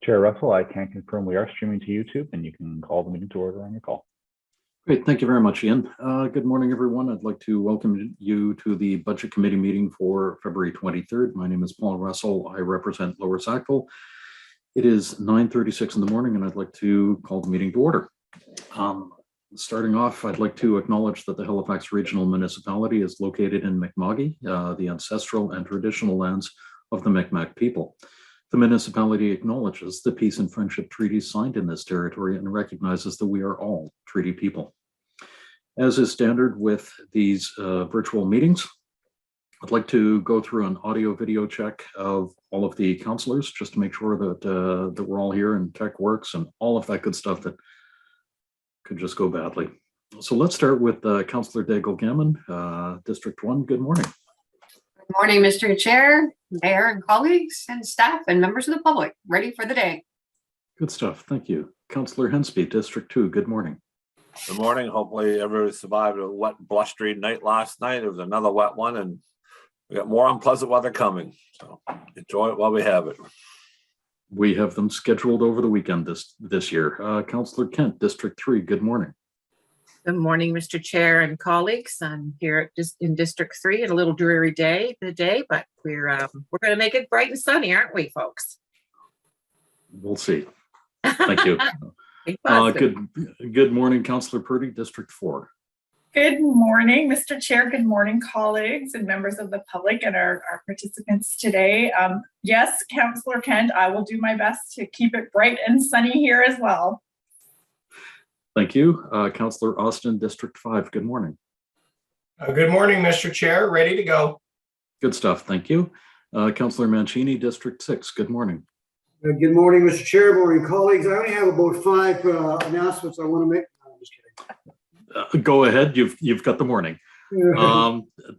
Chair Russell, I can confirm we are streaming to YouTube, and you can call the meeting to order on your call. Great, thank you very much, Ian. Good morning, everyone. I'd like to welcome you to the Budget Committee meeting for February 23rd. My name is Paul Russell. I represent Lower Sackville. It is 9:36 in the morning, and I'd like to call the meeting to order. Starting off, I'd like to acknowledge that the Halifax Regional Municipality is located in Mcgilvary, the ancestral and traditional lands of the Mi'kmaq people. The municipality acknowledges the peace and friendship treaties signed in this territory and recognizes that we are all treaty people. As is standard with these virtual meetings, I'd like to go through an audio video check of all of the councillors just to make sure that, that we're all here and tech works and all of that good stuff that could just go badly. So let's start with Councillor Daigle Gammon, District 1. Good morning. Good morning, Mr. Chair, Mayor and colleagues and staff and members of the public. Ready for the day. Good stuff. Thank you. Councillor Hensby, District 2. Good morning. Good morning. Hopefully everybody survived a wet, blustery night last night. It was another wet one, and we got more unpleasant weather coming. So enjoy it while we have it. We have them scheduled over the weekend this year. Councillor Kent, District 3. Good morning. Good morning, Mr. Chair and colleagues. I'm here in District 3. A little dreary day today, but we're going to make it bright and sunny, aren't we, folks? We'll see. Thank you. Good morning, Councillor Purdy, District 4. Good morning, Mr. Chair. Good morning, colleagues and members of the public and our participants today. Yes, Councillor Kent, I will do my best to keep it bright and sunny here as well. Thank you. Councillor Austin, District 5. Good morning. Good morning, Mr. Chair. Ready to go. Good stuff. Thank you. Councillor Mancini, District 6. Good morning. Good morning, Mr. Chair. Morning, colleagues. I only have about 5 announcements I want to make. No, I'm just kidding. Go ahead. You've got the morning.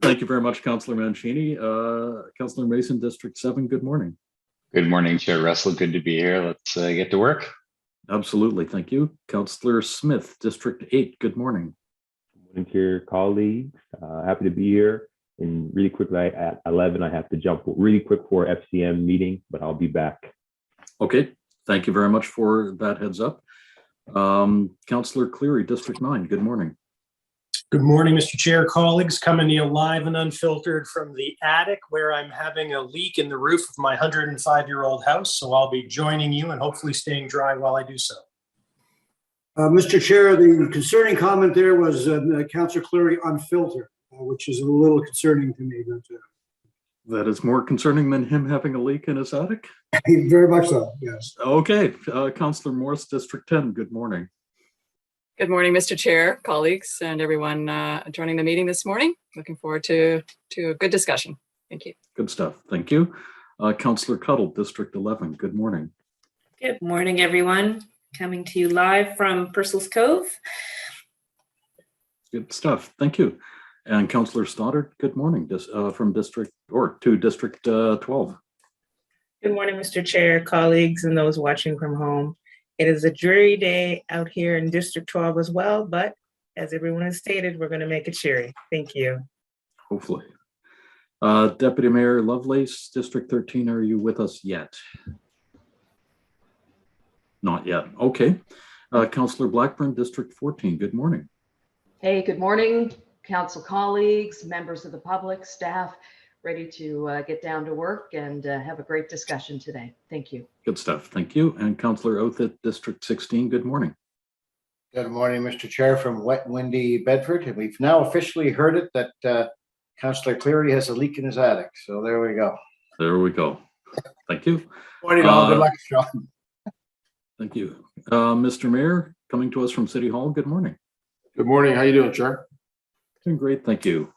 Thank you very much, Councillor Mancini. Councillor Mason, District 7. Good morning. Good morning, Chair Russell. Good to be here. Let's get to work. Absolutely. Thank you. Councillor Smith, District 8. Good morning. Good morning to your colleagues. Happy to be here. And really quickly at 11, I have to jump really quick for FCM meeting, but I'll be back. Okay. Thank you very much for that heads up. Councillor Cleary, District 9. Good morning. Good morning, Mr. Chair, colleagues. Coming to you live and unfiltered from the attic where I'm having a leak in the roof of my 105-year-old house. So I'll be joining you and hopefully staying dry while I do so. Mr. Chair, the concerning comment there was Councillor Cleary unfiltered, which is a little concerning to me. But, that is more concerning than him having a leak in his attic? very much so, yes. Okay. Councillor Morse, District 10. Good morning. Good morning, Mr. Chair, colleagues, and everyone joining the meeting this morning. Looking forward to a good discussion. Thank you. Good stuff. Thank you. Councillor Cuddle, District 11. Good morning. Good morning, everyone. Coming to you live from Purcell's Cove. Good stuff. Thank you. And Councillor Stoddard, good morning, from District 12. Good morning, Mr. Chair, colleagues, and those watching from home. It is a dreary day out here in District 12 as well, but as everyone has stated, we're going to make it cheery. Thank you. Hopefully. Deputy Mayor Lovelace, District 13, are you with us yet? Not yet. Okay. Councillor Blackburn, District 14, good morning. Hey, good morning, council colleagues, members of the public, staff. Ready to get down to work and have a great discussion today. Thank you. Good stuff. Thank you. And Councillor Oathett, District 16, good morning. Good morning, Mr. Chair, from wet, windy Bedford. And we've now officially heard it that Councillor Cleary has a leak in his attic. So there we go. There we go. Thank you. Morning, all. Good luck, Sean. Thank you. Mr. Mayor, coming to us from City Hall, good morning. Good morning. How you doing, Chair? Doing great. Thank you.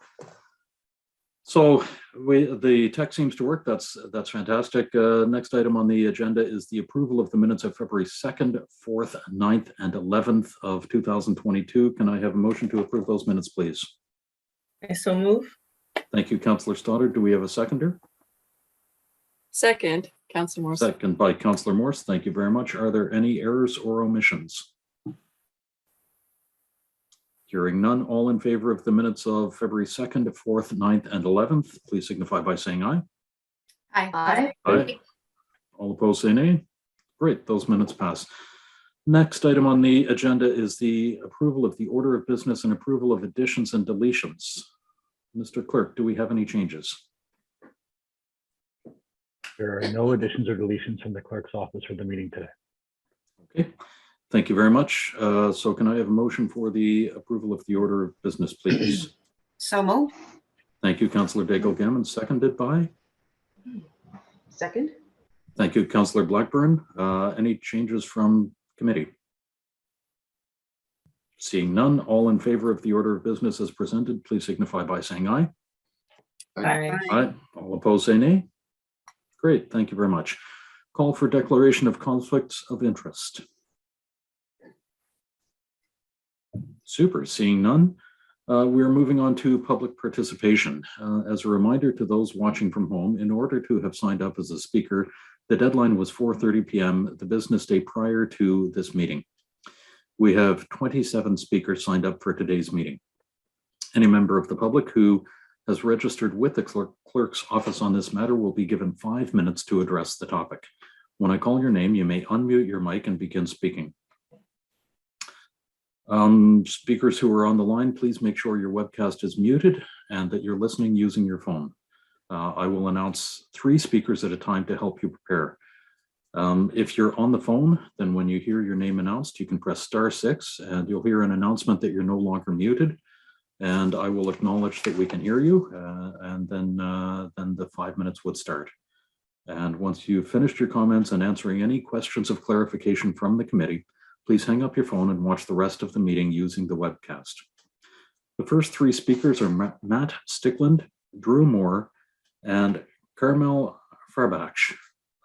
So the tech seems to work. That's fantastic. Next item on the agenda is the approval of the minutes of February 2nd, 4th, 9th, and 11th of 2022. Can I have a motion to approve those minutes, please? I so move. Thank you, Councillor Stoddard. Do we have a seconder? Second, Councillor Morse. Second by Councillor Morse. Thank you very much. Are there any errors or omissions? Hearing none, all in favor of the minutes of February 2nd, 4th, 9th, and 11th, please signify by saying aye. Aye. Aye. All opposed, say nay. Great, those minutes pass. Next item on the agenda is the approval of the order of business and approval of additions and deletions. Mr. Clerk, do we have any changes? There are no additions or deletions from the clerk's office for the meeting today. Okay, thank you very much. So can I have a motion for the approval of the order of business, please? So moved. Thank you, Councillor Daigle-Gammon, seconded by? Second? Thank you, Councillor Blackburn. Any changes from committee? Seeing none, all in favor of the order of business as presented, please signify by saying aye. Aye. Aye. All opposed, say nay. Great, thank you very much. Call for declaration of conflicts of interest. Super, seeing none. We're moving on to public participation. As a reminder to those watching from home, in order to have signed up as a speaker, the deadline was 4:30 p.m. the business day prior to this meeting. We have 27 speakers signed up for today's meeting. Any member of the public who has registered with the clerk's office on this matter will be given 5 minutes to address the topic. When I call your name, you may unmute your mic and begin speaking. Speakers who are on the line, please make sure your webcast is muted and that you're listening using your phone. I will announce 3 speakers at a time to help you prepare. If you're on the phone, then when you hear your name announced, you can press *6 and you'll hear an announcement that you're no longer muted. And I will acknowledge that we can hear you, and then the 5 minutes would start. And once you've finished your comments and answering any questions of clarification from the committee, please hang up your phone and watch the rest of the meeting using the webcast. The first 3 speakers are Matt Stickland, Drew Moore, and Carmel Farbach.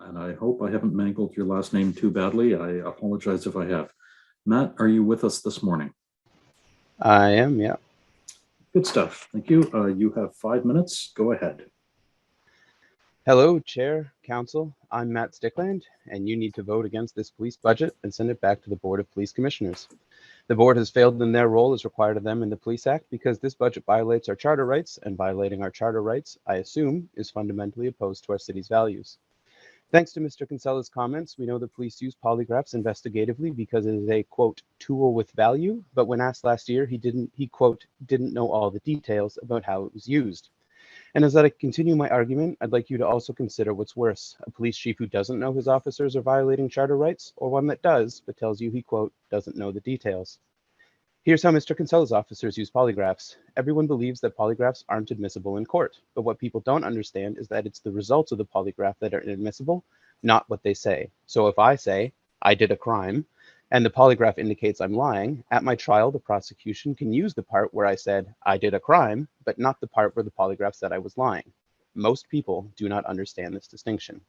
And I hope I haven't mangled your last name too badly. I apologize if I have. Matt, are you with us this morning? I am, yeah. Good stuff. Thank you. You have 5 minutes. Go ahead. Hello, Chair, Council. I'm Matt Stickland, and you need to vote against this police budget and send it back to the Board of Police Commissioners. The board has failed in their role as required of them in the Police Act because this budget violates our charter rights, and violating our charter rights, I assume, is fundamentally opposed to our city's values. Thanks to Mr. Kinsella's comments, we know the police use polygraphs investigatively because it is a, quote, tool with value, but when asked last year, he quote, didn't know all the details about how it was used. And as I continue my argument, I'd like you to also consider what's worse, a police chief who doesn't know his officers are violating charter rights, or one that does, but tells you he, quote, doesn't know the details. Here's how Mr. Kinsella's officers use polygraphs. Everyone believes that polygraphs aren't admissible in court, but what people don't understand is that it's the results of the polygraph that are inadmissible, not what they say. So if I say, I did a crime, and the polygraph indicates I'm lying, at my trial, the prosecution can use the part where I said, I did a crime, but not the part where the polygraph said I was lying. Most people do not understand this distinction.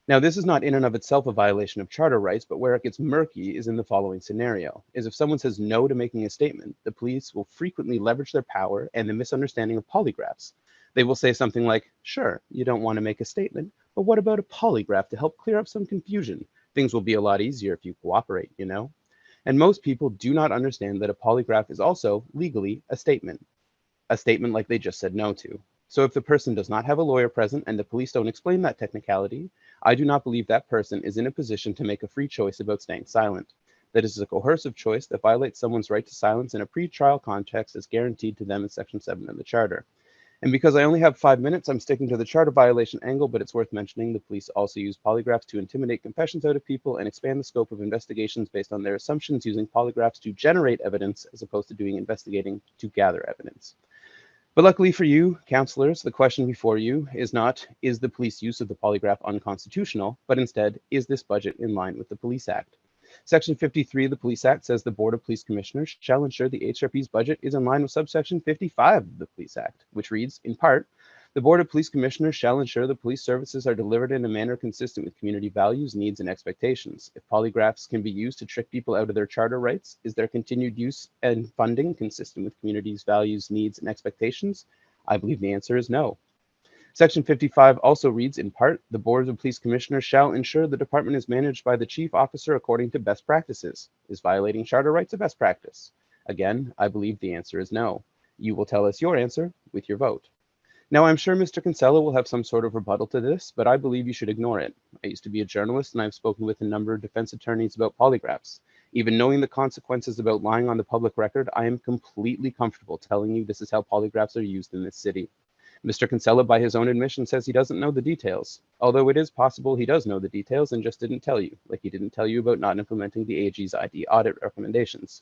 Now, this is not in and of itself a violation of charter rights, but where it gets murky is in the following scenario, is if someone says no to making a statement, the police will frequently leverage their power and the misunderstanding of polygraphs. They will say something like, sure, you don't want to make a statement, but what about a polygraph to help clear up some confusion? Things will be a lot easier if you cooperate, you know? And most people do not understand that a polygraph is also legally a statement like they just said no to. So if the person does not have a lawyer present and the police don't explain that technicality, I do not believe that person is in a position to make a free choice about staying silent. That is a coercive choice that violates someone's right to silence in a pre-trial context as guaranteed to them in Section 7 of the Charter. And because I only have 5 minutes, I'm sticking to the charter violation angle, but it's worth mentioning the police also use polygraphs to intimidate confessions out of people and expand the scope of investigations based on their assumptions, using polygraphs to generate evidence as opposed to doing investigating to gather evidence. But luckily for you, councillors, the question before you is not, is the police use of the polygraph unconstitutional, but instead, is this budget in line with the Police Act? Section 53 of the Police Act says the Board of Police Commissioners shall ensure the HRP's budget is in line with subsection 55 of the Police Act, which reads, in part, the Board of Police Commissioners shall ensure the police services are delivered in a manner consistent with community values, needs, and expectations. If polygraphs can be used to trick people out of their charter rights, is their continued use and funding consistent with community's values, needs, and expectations? I believe the answer is no. Section 55 also reads, in part, the Board of Police Commissioners shall ensure the department is managed by the chief officer according to best practices. Is violating charter rights a best practice? Again, I believe the answer is no. You will tell us your answer with your vote. Now, I'm sure Mr. Kinsella will have some sort of rebuttal to this, but I believe you should ignore it. I used to be a journalist, and I've spoken with a number of defense attorneys about polygraphs. Even knowing the consequences about lying on the public record, I am completely comfortable telling you this is how polygraphs are used in this city. Mr. Kinsella, by his own admission, says he doesn't know the details, although it is possible he does know the details and just didn't tell you, like he didn't tell you about not implementing the AG's ID audit recommendations.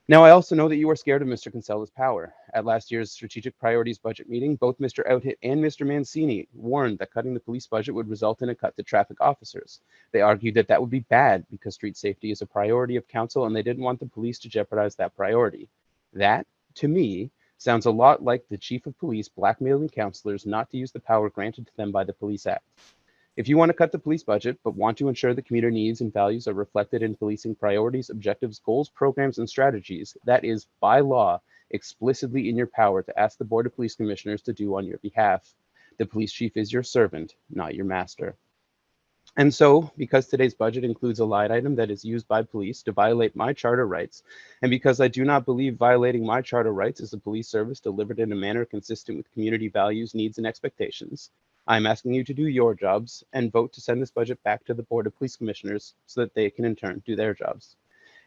Now, I also know that you are scared of Mr. Kinsella's power. At last year's Strategic Priorities budget meeting, both Mr. Outhit and Mr. Mancini warned that cutting the police budget would result in a cut to traffic officers. They argued that that would be bad because street safety is a priority of council and they didn't want the police to jeopardize that priority. That, to me, sounds a lot like the chief of police blackmailing councillors not to use the power granted to them by the Police Act. If you want to cut the police budget, but want to ensure the community needs and values are reflected in policing priorities, objectives, goals, programs, and strategies, that is, by law, explicitly in your power to ask the Board of Police Commissioners to do on your behalf. The police chief is your servant, not your master. And so, because today's budget includes a line item that is used by police to violate my charter rights, and because I do not believe violating my charter rights is a police service delivered in a manner consistent with community values, needs, and expectations, I'm asking you to do your jobs and vote to send this budget back to the Board of Police Commissioners so that they can in turn do their jobs.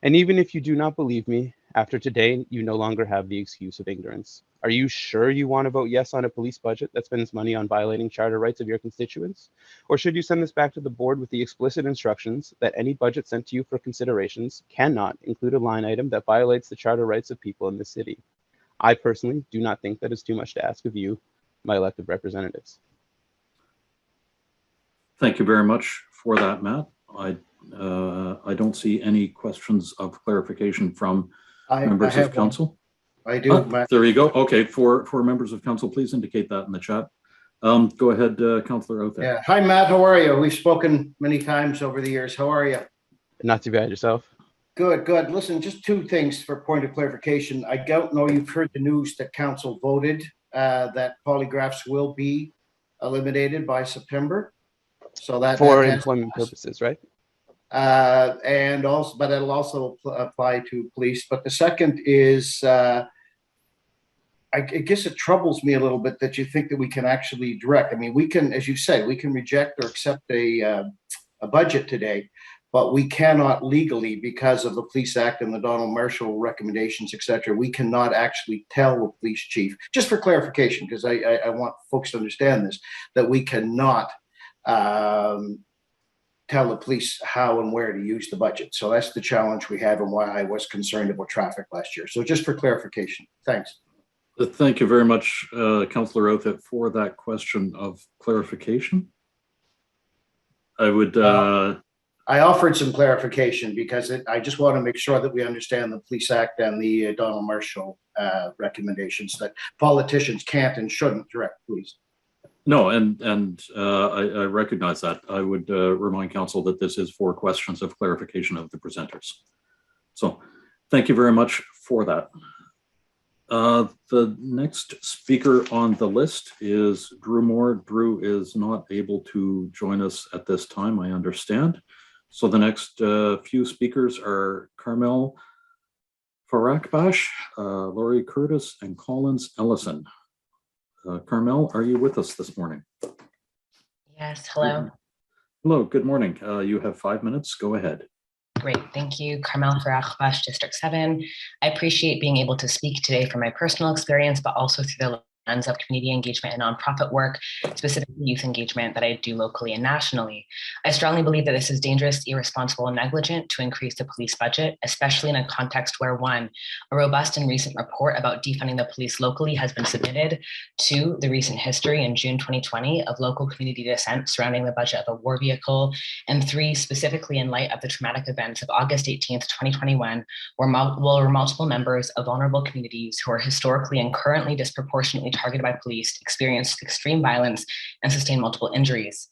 And even if you do not believe me, after today, you no longer have the excuse of ignorance. Are you sure you want to vote yes on a police budget that spends money on violating charter rights of your constituents? Or should you send this back to the board with the explicit instructions that any budget sent to you for considerations cannot include a line item that violates the charter rights of people in the city? I personally do not think that is too much to ask of you, my elected representatives. Thank you very much for that, Matt. I don't see any questions of clarification from members of council. I do. There you go. Okay, for members of council, please indicate that in the chat. Go ahead, Councillor Outhit. Yeah. Hi, Matt. How are you? We've spoken many times over the years. How are you? Not too bad. Yourself? Good, good. Listen, just two things for point of clarification. I don't know you've heard the news that council voted that polygraphs will be eliminated by September. So that for employment purposes, right? And also, but it'll also apply to police. But the second is, I guess it troubles me a little bit that you think that we can actually direct. I mean, we can, as you say, we can reject or accept a budget today, but we cannot legally, because of the Police Act and the Donald Marshall recommendations, et cetera, we cannot actually tell the police chief, just for clarification, because I want folks to understand this, that we cannot tell the police how and where to use the budget. So that's the challenge we have and why I was concerned about traffic last year. So just for clarification, thanks. Thank you very much, Councillor Outhit, for that question of clarification. I would... I offered some clarification because I just want to make sure that we understand the Police Act and the Donald Marshall recommendations that politicians can't and shouldn't direct police. No, and I recognize that. I would remind council that this is for questions of clarification of the presenters. So thank you very much for that. The next speaker on the list is Drew Moore. Drew is not able to join us at this time, I understand. So the next few speakers are Carmel Farakbash, Laurie Curtis, and Collins Ellison. Carmel, are you with us this morning? Yes, hello. Hello, good morning. You have 5 minutes. Go ahead. Great, thank you. Carmel Farakbash, District 7. I appreciate being able to speak today from my personal experience, but also through the lens of community engagement and nonprofit work, specifically youth engagement that I do locally and nationally. I strongly believe that this is dangerous, irresponsible, and negligent to increase the police budget, especially in a context where, one, a robust and recent report about defunding the police locally has been submitted, two, the recent history in June 2020 of local community dissent surrounding the budget of a war vehicle, and three, specifically in light of the traumatic events of August 18th, 2021, where multiple members of vulnerable communities who are historically and currently disproportionately targeted by police experienced extreme violence and sustained multiple injuries.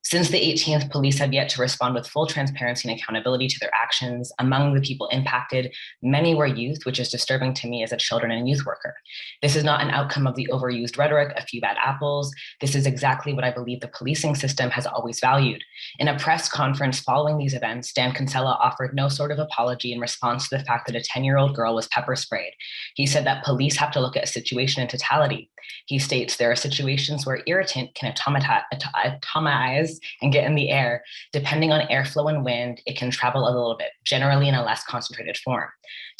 Since the 18th, police have yet to respond with full transparency and accountability to their actions. Among the people impacted, many were youth, which is disturbing to me as a children and youth worker. This is not an outcome of the overused rhetoric, a few bad apples. This is exactly what I believe the policing system has always valued. In a press conference following these events, Dan Kinsella offered no sort of apology in response to the fact that a 10-year-old girl was pepper sprayed. He said that police have to look at a situation in totality. He states there are situations where irritant can atomize and get in the air. Depending on airflow and wind, it can travel a little bit, generally in a less concentrated form.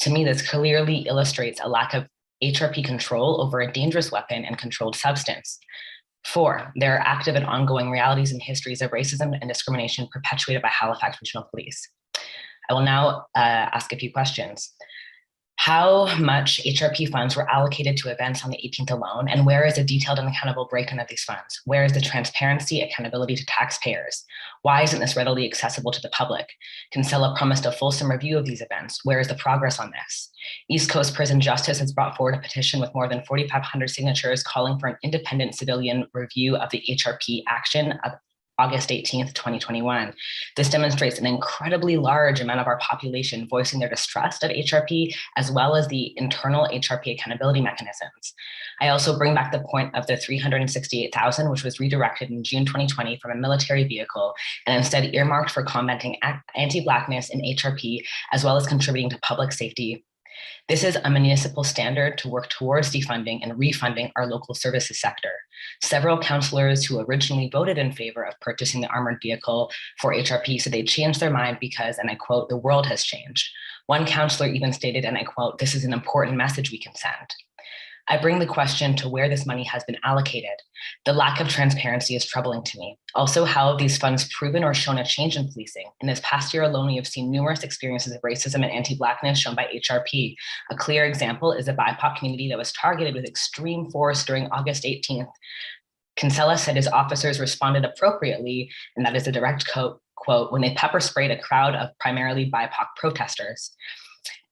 To me, this clearly illustrates a lack of HRP control over a dangerous weapon and controlled substance. 4, there are active and ongoing realities and histories of racism and discrimination perpetuated by Halifax Regional Police. I will now ask a few questions. How much HRP funds were allocated to events on the 18th alone, and where is a detailed and accountable breakdown of these funds? Where is the transparency, accountability to taxpayers? Why isn't this readily accessible to the public? Kinsella promised a fulsome review of these events. Where is the progress on this? East Coast Prison Justice has brought forward a petition with more than 4,500 signatures calling for an independent civilian review of the HRP action of August 18th, 2021. This demonstrates an incredibly large amount of our population voicing their distrust of HRP, as well as the internal HRP accountability mechanisms. I also bring back the point of the $368,000, which was redirected in June 2020 from a military vehicle and instead earmarked for combating anti-Blackness in HRP, as well as contributing to public safety. This is a municipal standard to work towards defunding and refunding our local services sector. Several councillors who originally voted in favor of purchasing the armored vehicle for HRP said they changed their mind because, and I quote, the world has changed. One councillor even stated, and I quote, this is an important message we can send. I bring the question to where this money has been allocated. The lack of transparency is troubling to me. Also, how have these funds proven or shown a change in policing? In this past year alone, we have seen numerous experiences of racism and anti-Blackness shown by HRP. A clear example is the BIPOC community that was targeted with extreme force during August 18th. Kinsella said his officers responded appropriately, and that is a direct quote, when they pepper sprayed a crowd of primarily BIPOC protesters.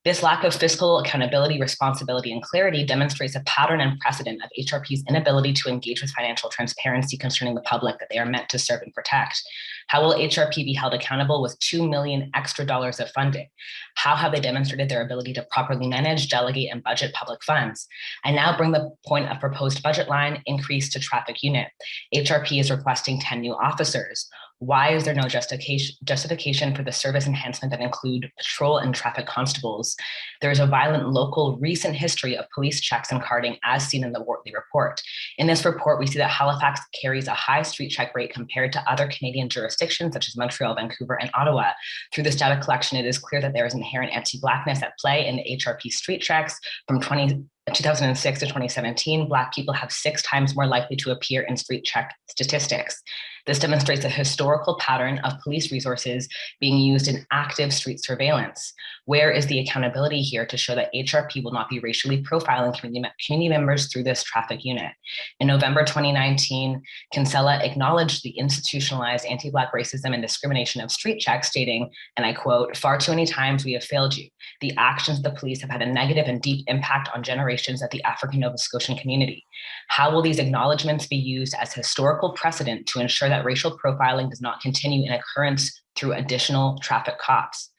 This lack of fiscal accountability, responsibility, and clarity demonstrates a pattern and precedent of HRP's inability to engage with financial transparency concerning the public that they are meant to serve and protect. How will HRP be held accountable with $2 million extra of funding? How have they demonstrated their ability to properly manage, delegate, and budget public funds? I now bring the point of proposed budget line increase to traffic unit. HRP is requesting 10 new officers. Why is there no justification for the service enhancement that include patrol and traffic constables? There is a violent local recent history of police checks and carding as seen in the Wortley report. In this report, we see that Halifax carries a high street check rate compared to other Canadian jurisdictions such as Montreal, Vancouver, and Ottawa. Through this data collection, it is clear that there is inherent anti-Blackness at play in the HRP street checks. From 2006 to 2017, Black people have 6 times more likely to appear in street check statistics. This demonstrates a historical pattern of police resources being used in active street surveillance. Where is the accountability here to show that HRP will not be racially profiling community members through this traffic unit? In November 2019, Kinsella acknowledged the institutionalized anti-Black racism and discrimination of street checks, stating, and I quote, far too many times we have failed you. The actions of the police have had a negative and deep impact on generations of the African Nova Scotian community. How will these acknowledgements be used as historical precedent to ensure that racial profiling does not continue in occurrence through additional traffic cops?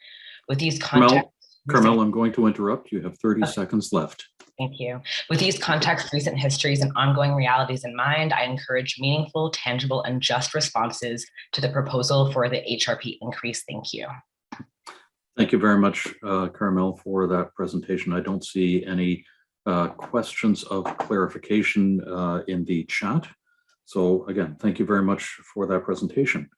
With these contexts, Carmel, I'm going to interrupt. You have 30 seconds left. Thank you. With these contexts, recent histories, and ongoing realities in mind, I encourage meaningful, tangible, and just responses to the proposal for the HRP increase. Thank you. Thank you very much, Carmel, for that presentation. I don't see any questions of clarification in the chat. So again, thank you very much for that presentation.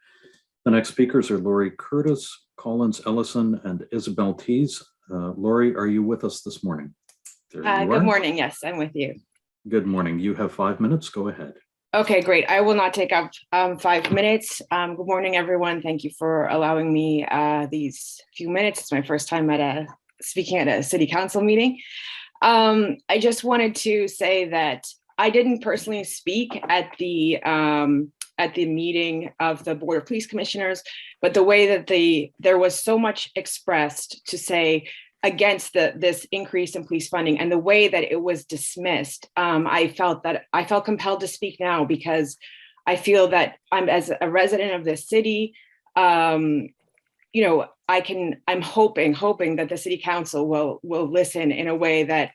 The next speakers are Laurie Curtis, Collins Ellison, and Isabel Tees. Laurie, are you with us this morning? Good morning. Yes, I'm with you. Good morning. You have 5 minutes. Go ahead. Okay, great. I will not take up 5 minutes. Good morning, everyone. Thank you for allowing me these few minutes. It's my first time speaking at a city council meeting. I just wanted to say that I didn't personally speak at the meeting of the Board of Police Commissioners, but the way that there was so much expressed to say against this increase in police funding and the way that it was dismissed, I felt compelled to speak now because I feel that I'm, as a resident of this city, I'm hoping that the city council will listen in a way that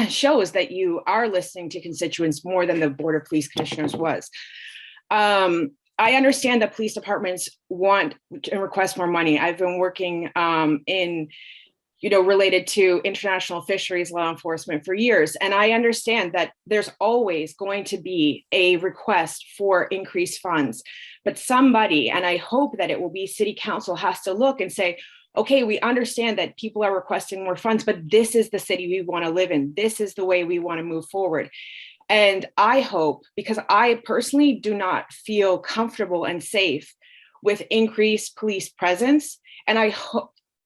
shows that you are listening to constituents more than the Board of Police Commissioners was. I understand that police departments want and request more money. I've been working related to international fisheries law enforcement for years. And I understand that there's always going to be a request for increased funds, but somebody, and I hope that it will be city council, has to look and say, okay, we understand that people are requesting more funds, but this is the city we want to live in. This is the way we want to move forward. And I hope, because I personally do not feel comfortable and safe with increased police presence, and I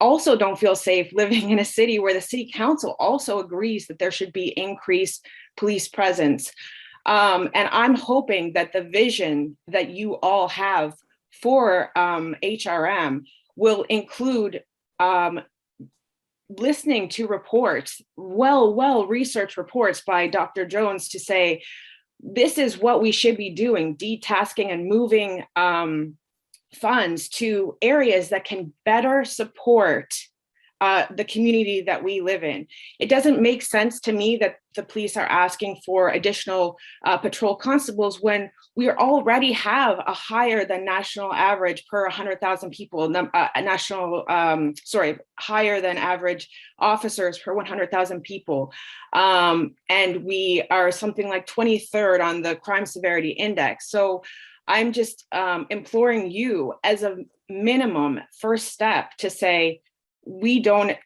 also don't feel safe living in a city where the city council also agrees that there should be increased police presence. And I'm hoping that the vision that you all have for HRM will include listening to reports, well-researched reports by Dr. Jones to say, this is what we should be doing, detasking and moving funds to areas that can better support the community that we live in. It doesn't make sense to me that the police are asking for additional patrol constables when we already have a higher than national average per 100,000 people, higher than average officers per 100,000 people. And we are something like 23rd on the crime severity index. So I'm just imploring you as a minimum first step to say, we do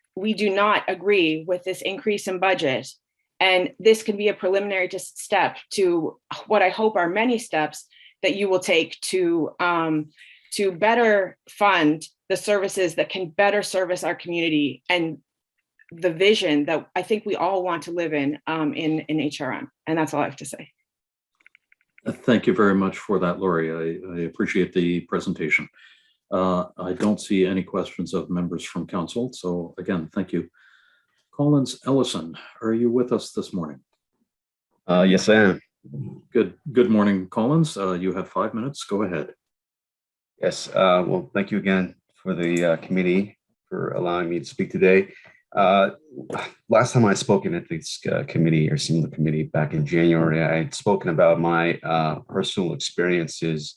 not agree with this increase in budget. And this can be a preliminary step to what I hope are many steps that you will take to better fund the services that can better service our community and the vision that I think we all want to live in HRM. And that's all I have to say. Thank you very much for that, Lori. I appreciate the presentation. I don't see any questions of members from council. So again, thank you. Collins Ellison, are you with us this morning? Yes, I am. Good morning, Collins. You have 5 minutes. Go ahead. Yes. Well, thank you again for the committee for allowing me to speak today. Last time I spoke at this committee or similar committee back in January, I had spoken about my personal experiences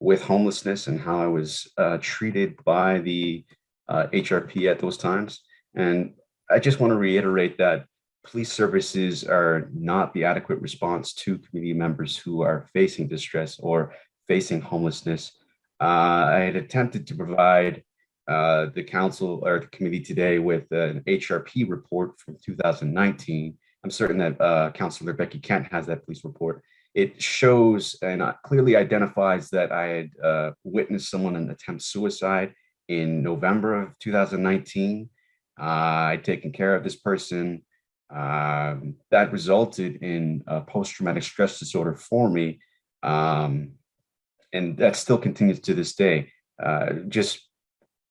with homelessness and how I was treated by the HRP at those times. And I just want to reiterate that police services are not the adequate response to community members who are facing distress or facing homelessness. I had attempted to provide the council or the committee today with an HRP report from 2019. I'm certain that Councillor Becky Kent has that police report. It shows and clearly identifies that I had witnessed someone attempt suicide in November of 2019. I'd taken care of this person. That resulted in post-traumatic stress disorder for me. And that still continues to this day. Just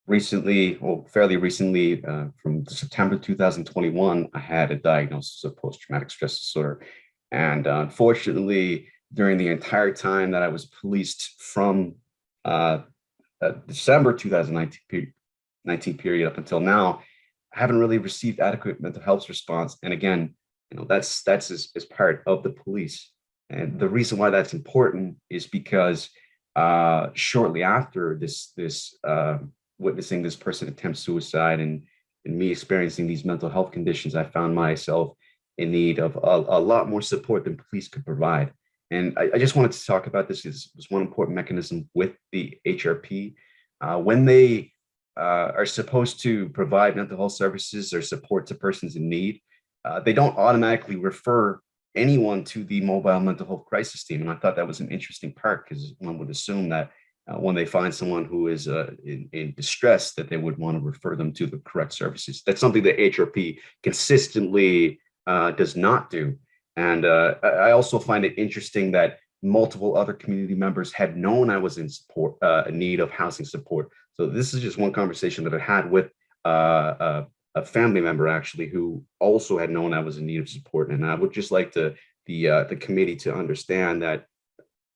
recently, well, fairly recently, from September 2021, I had a diagnosis of post-traumatic stress disorder. And unfortunately, during the entire time that I was policed from December 2019 period up until now, I haven't really received adequate mental health response. And again, that's as part of the police. And the reason why that's important is because shortly after this witnessing this person attempt suicide and me experiencing these mental health conditions, I found myself in need of a lot more support than police could provide. And I just wanted to talk about this as one important mechanism with the HRP. When they are supposed to provide mental health services or support to persons in need, they don't automatically refer anyone to the mobile mental health crisis team. And I thought that was an interesting part, because one would assume that when they find someone who is in distress, that they would want to refer them to the correct services. That's something that HRP consistently does not do. And I also find it interesting that multiple other community members had known I was in need of housing support. So this is just one conversation that I had with a family member, actually, who also had known I was in need of support. And I would just like the committee to understand that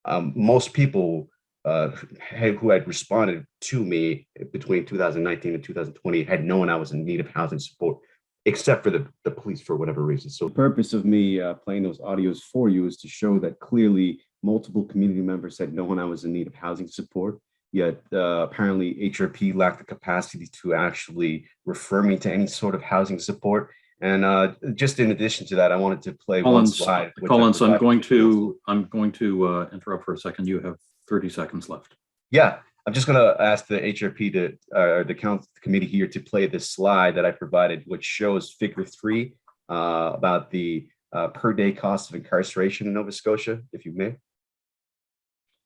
most people who had responded to me between 2019 and 2020 had known I was in need of housing support, except for the police for whatever reason. So the purpose of me playing those audios for you is to show that clearly multiple community members had known I was in need of housing support, yet apparently HRP lacked the capacity to actually refer me to any sort of housing support. And just in addition to that, I wanted to play one slide. Collins, I'm going to interrupt for a second. You have 30 seconds left. Yeah, I'm just going to ask the HRP or the council committee here to play this slide that I provided, which shows figure 3 about the per day cost of incarceration in Nova Scotia, if you may.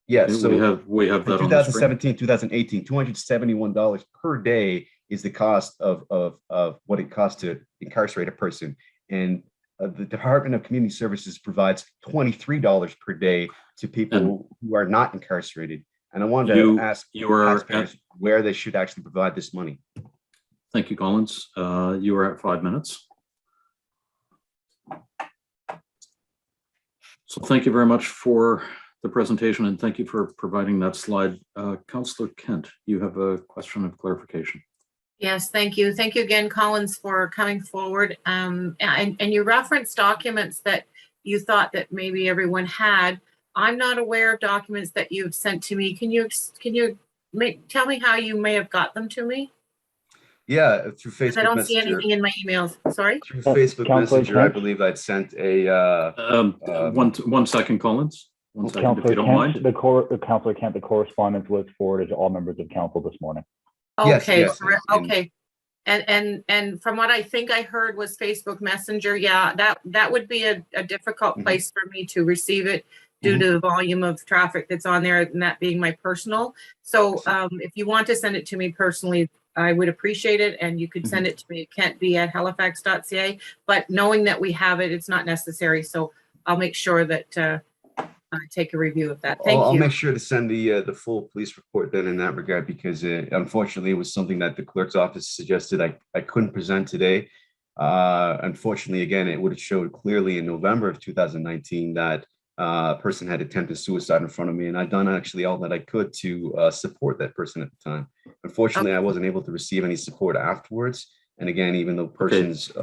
Yes, so we have that 2017, 2018, $271 per day is the cost of what it costs to incarcerate a person. And the Department of Community Services provides $23 per day to people who are not incarcerated. And I wanted to ask where they should actually provide this money. Thank you, Collins. You are at 5 minutes. So thank you very much for the presentation, and thank you for providing that slide. Councillor Kent, you have a question of clarification. Yes, thank you. Thank you again, Collins, for coming forward. And you referenced documents that you thought that maybe everyone had. I'm not aware of documents that you've sent to me. Can you tell me how you may have got them to me? Yeah, through Facebook. I don't Messenger. see anything in my emails. Sorry. Through Facebook Messenger, I believe I'd sent a. One second, Collins. One second, if you don't mind. Councillor Kent, the correspondence was forwarded to all members of council this morning. Okay, yes. okay. And from what I think I heard was Facebook Messenger. Yeah, that would be a difficult place for me to receive it due to the volume of traffic that's on there, and that being my personal. So if you want to send it to me personally, I would appreciate it, and you could send it to me. It can't be at halifax.ca, but knowing that we have it, it's not necessary. So I'll make sure that I take a review of that. Thank you. I'll make sure to send the full police report then in that regard, because unfortunately it was something that the clerk's office suggested I couldn't present today. Unfortunately, again, it would have showed clearly in November of 2019 that a person had attempted suicide in front of me, and I'd done actually all that I could to support that person at the time. Unfortunately, I wasn't able to receive any support afterwards. And again, even though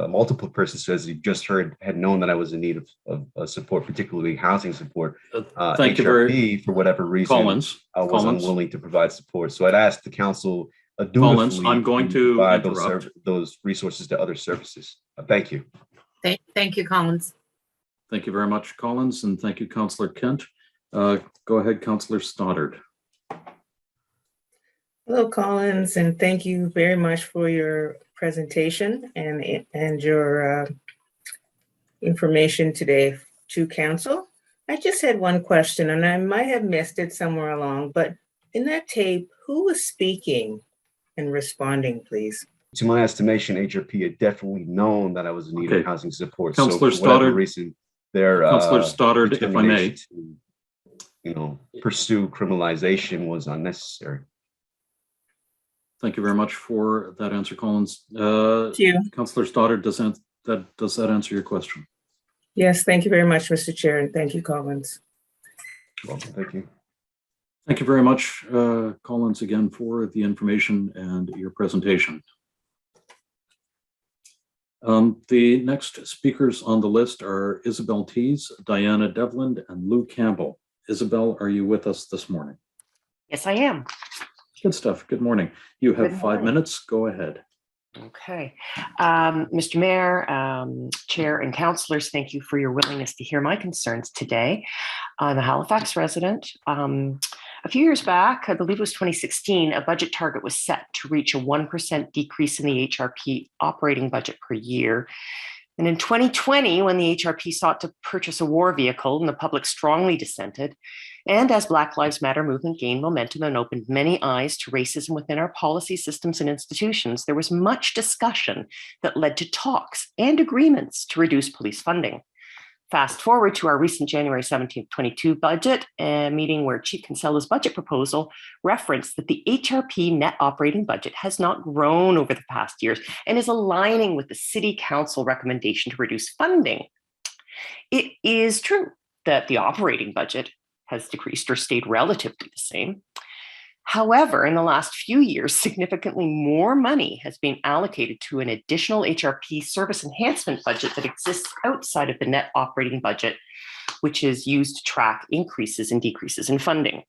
multiple persons, as you just heard, had known that I was in need of support, particularly housing support, thank you HRP, for whatever reason, Collins, was unwilling to provide support. So I'd asked the council Collins, I'm going to provide interrupt those resources to other services. Thank you. Thank you, Collins. Thank you very much, Collins, and thank you, Councillor Kent. Go ahead, Councillor Stoddard. Hello, Collins, and thank you very much for your presentation and your information today to council. I just had one question, and I might have missed it somewhere along, but in that tape, who was speaking and responding, please? To my estimation, HRP had definitely known that I was in need of housing support. Councillor So for whatever Stoddard, reason, their Councillor Stoddard, if I may, to, pursue criminalization was unnecessary. Thank you very much for that answer, Collins. Thank you. Councillor Stoddard, does that answer your question? Yes, thank you very much, Mr. Chair, and thank you, Collins. Welcome, thank you. Thank you very much, Collins, again for the information and your presentation. The next speakers on the list are Isabel Tees, Diana Devlin, and Lou Campbell. Isabel, are you with us this morning? Yes, I am. Good stuff. Good morning. You have 5 minutes. Go ahead. Okay. Mr. Mayor, Chair, and councillors, thank you for your willingness to hear my concerns today. I'm a Halifax resident. A few years back, I believe it was 2016, a budget target was set to reach a 1% decrease in the HRP operating budget per year. And in 2020, when the HRP sought to purchase a war vehicle and the public strongly dissented, and as Black Lives Matter movement gained momentum and opened many eyes to racism within our policy systems and institutions, there was much discussion that led to talks and agreements to reduce police funding. Fast forward to our recent January 17th, 22 budget meeting, where Chief Kinsella's budget proposal referenced that the HRP net operating budget has not grown over the past years and is aligning with the City Council recommendation to reduce funding. It is true that the operating budget has decreased or stayed relatively the same. However, in the last few years, significantly more money has been allocated to an additional HRP service enhancement budget that exists outside of the net operating budget, which is used to track increases and decreases in funding.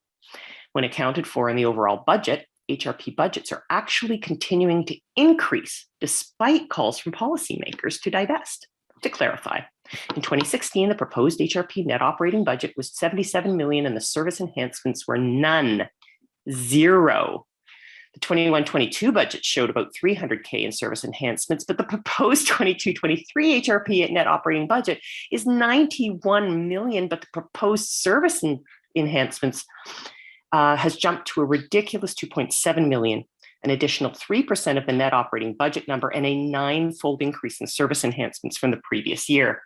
When accounted for in the overall budget, HRP budgets are actually continuing to increase despite calls from policymakers to divest. To clarify, in 2016, the proposed HRP net operating budget was $77 million and the service enhancements were none. Zero. The 21-22 budget showed about $300K in service enhancements, but the proposed 22-23 HRP net operating budget is $91 million, but the proposed service enhancements has jumped to a ridiculous $2.7 million, an additional 3% of the net operating budget number, and a 9-fold increase in service enhancements from the previous year.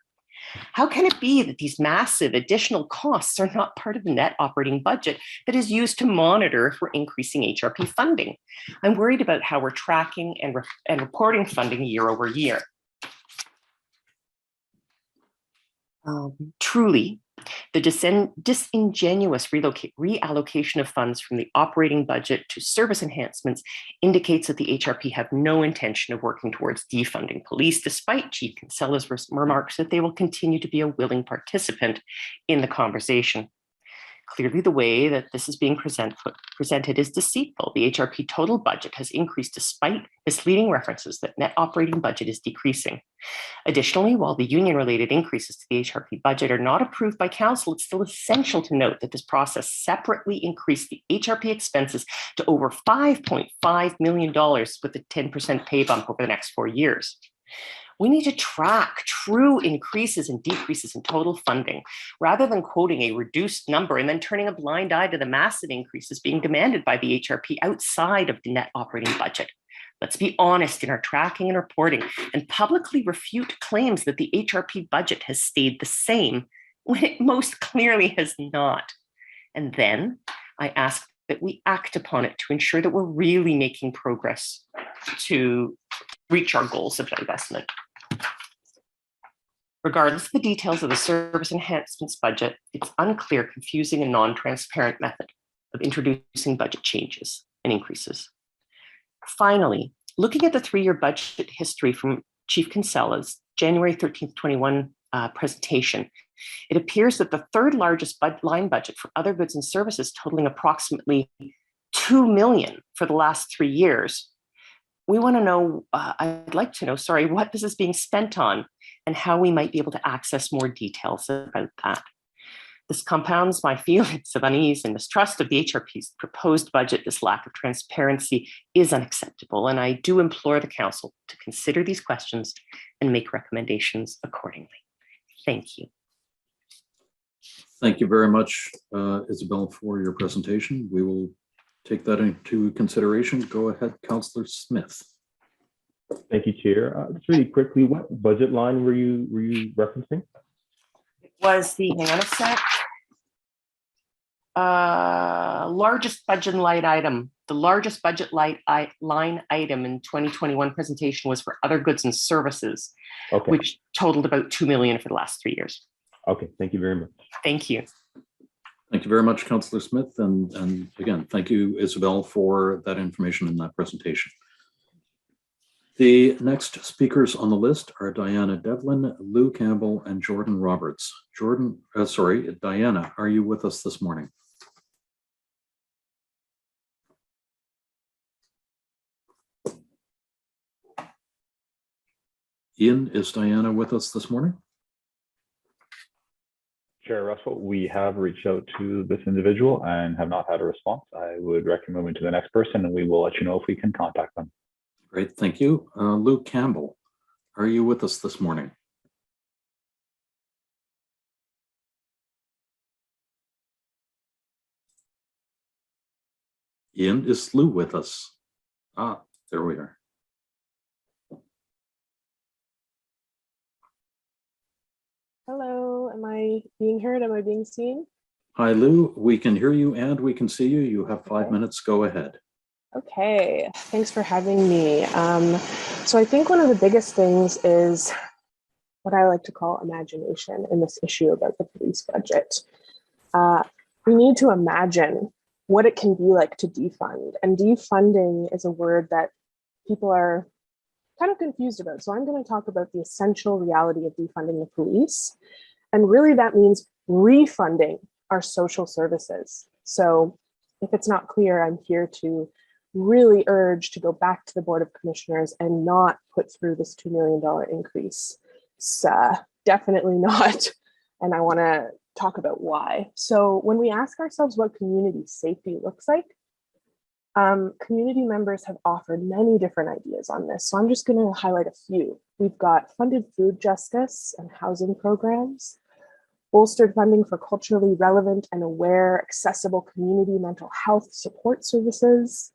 How can it be that these massive additional costs are not part of the net operating budget that is used to monitor if we're increasing HRP funding? I'm worried about how we're tracking and reporting funding year over year. Truly, the disingenuous reallocation of funds from the operating budget to service enhancements indicates that the HRP have no intention of working towards defunding police, despite Chief Kinsella's remarks that they will continue to be a willing participant in the conversation. Clearly, the way that this is being presented is deceitful. The HRP total budget has increased despite misleading references that net operating budget is decreasing. Additionally, while the union-related increases to the HRP budget are not approved by council, it's still essential to note that this process separately increased the HRP expenses to over $5.5 million with a 10% pay bump over the next 4 years. We need to track true increases and decreases in total funding, rather than quoting a reduced number and then turning a blind eye to the massive increases being demanded by the HRP outside of the net operating budget. Let's be honest in our tracking and reporting and publicly refute claims that the HRP budget has stayed the same when it most clearly has not. And then I ask that we act upon it to ensure that we're really making progress to reach our goals of divestment. Regardless of the details of the service enhancements budget, it's unclear, confusing, and non-transparent method of introducing budget changes and increases. Finally, looking at the 3-year budget history from Chief Kinsella's January 13th, 21 presentation, it appears that the third largest line budget for other goods and services, totaling approximately $2 million for the last 3 years. We want to know, I'd like to know, what this is being spent on and how we might be able to access more details about that. This compounds my feelings of unease and mistrust of the HRP's proposed budget. This lack of transparency is unacceptable, and I do implore the council to consider these questions and make recommendations accordingly. Thank you. Thank you very much, Isabel, for your presentation. We will take that into consideration. Go ahead, Councillor Smith. Thank you, Chair. Just really quickly, what budget line were you referencing? It was the, hang on a sec, largest budget line item. The largest budget line item in 2021 presentation was for other goods and services, okay, which totaled about $2 million for the last 3 years. Okay, thank you very much. Thank you. Thank you very much, Councillor Smith. And again, thank you, Isabel, for that information in that presentation. The next speakers on the list are Diana Devlin, Lou Campbell, and Jordan Roberts. Diana, are you with us this morning? Ian, is Diana with us this morning? Chair Russell, we have reached out to this individual and have not had a response. I would recommend moving to the next person, and we will let you know if we can contact them. Great, thank you. Lou Campbell, are you with us this morning? Ian, is Lou with us? Ah, there we are. Hello, am I being heard? Am I being seen? Hi, Lou. We can hear you and we can see you. You have 5 minutes. Go ahead. Okay, thanks for having me. So I think one of the biggest things is what I like to call imagination in this issue about the police budget. we need to imagine what it can be like to defund. And defunding is a word that people are kind of confused about. So I'm going to talk about the essential reality of defunding the police. And really that means refunding our social services. So if it's not clear, I'm here to really urge to go back to the Board of Commissioners and not put through this $2 million increase. It's definitely not. And I want to talk about why. So when we ask ourselves what community safety looks like, community members have offered many different ideas on this. So I'm just going to highlight a few. We've got funded food justice and housing programs, bolstered funding for culturally relevant and aware, accessible community mental health support services,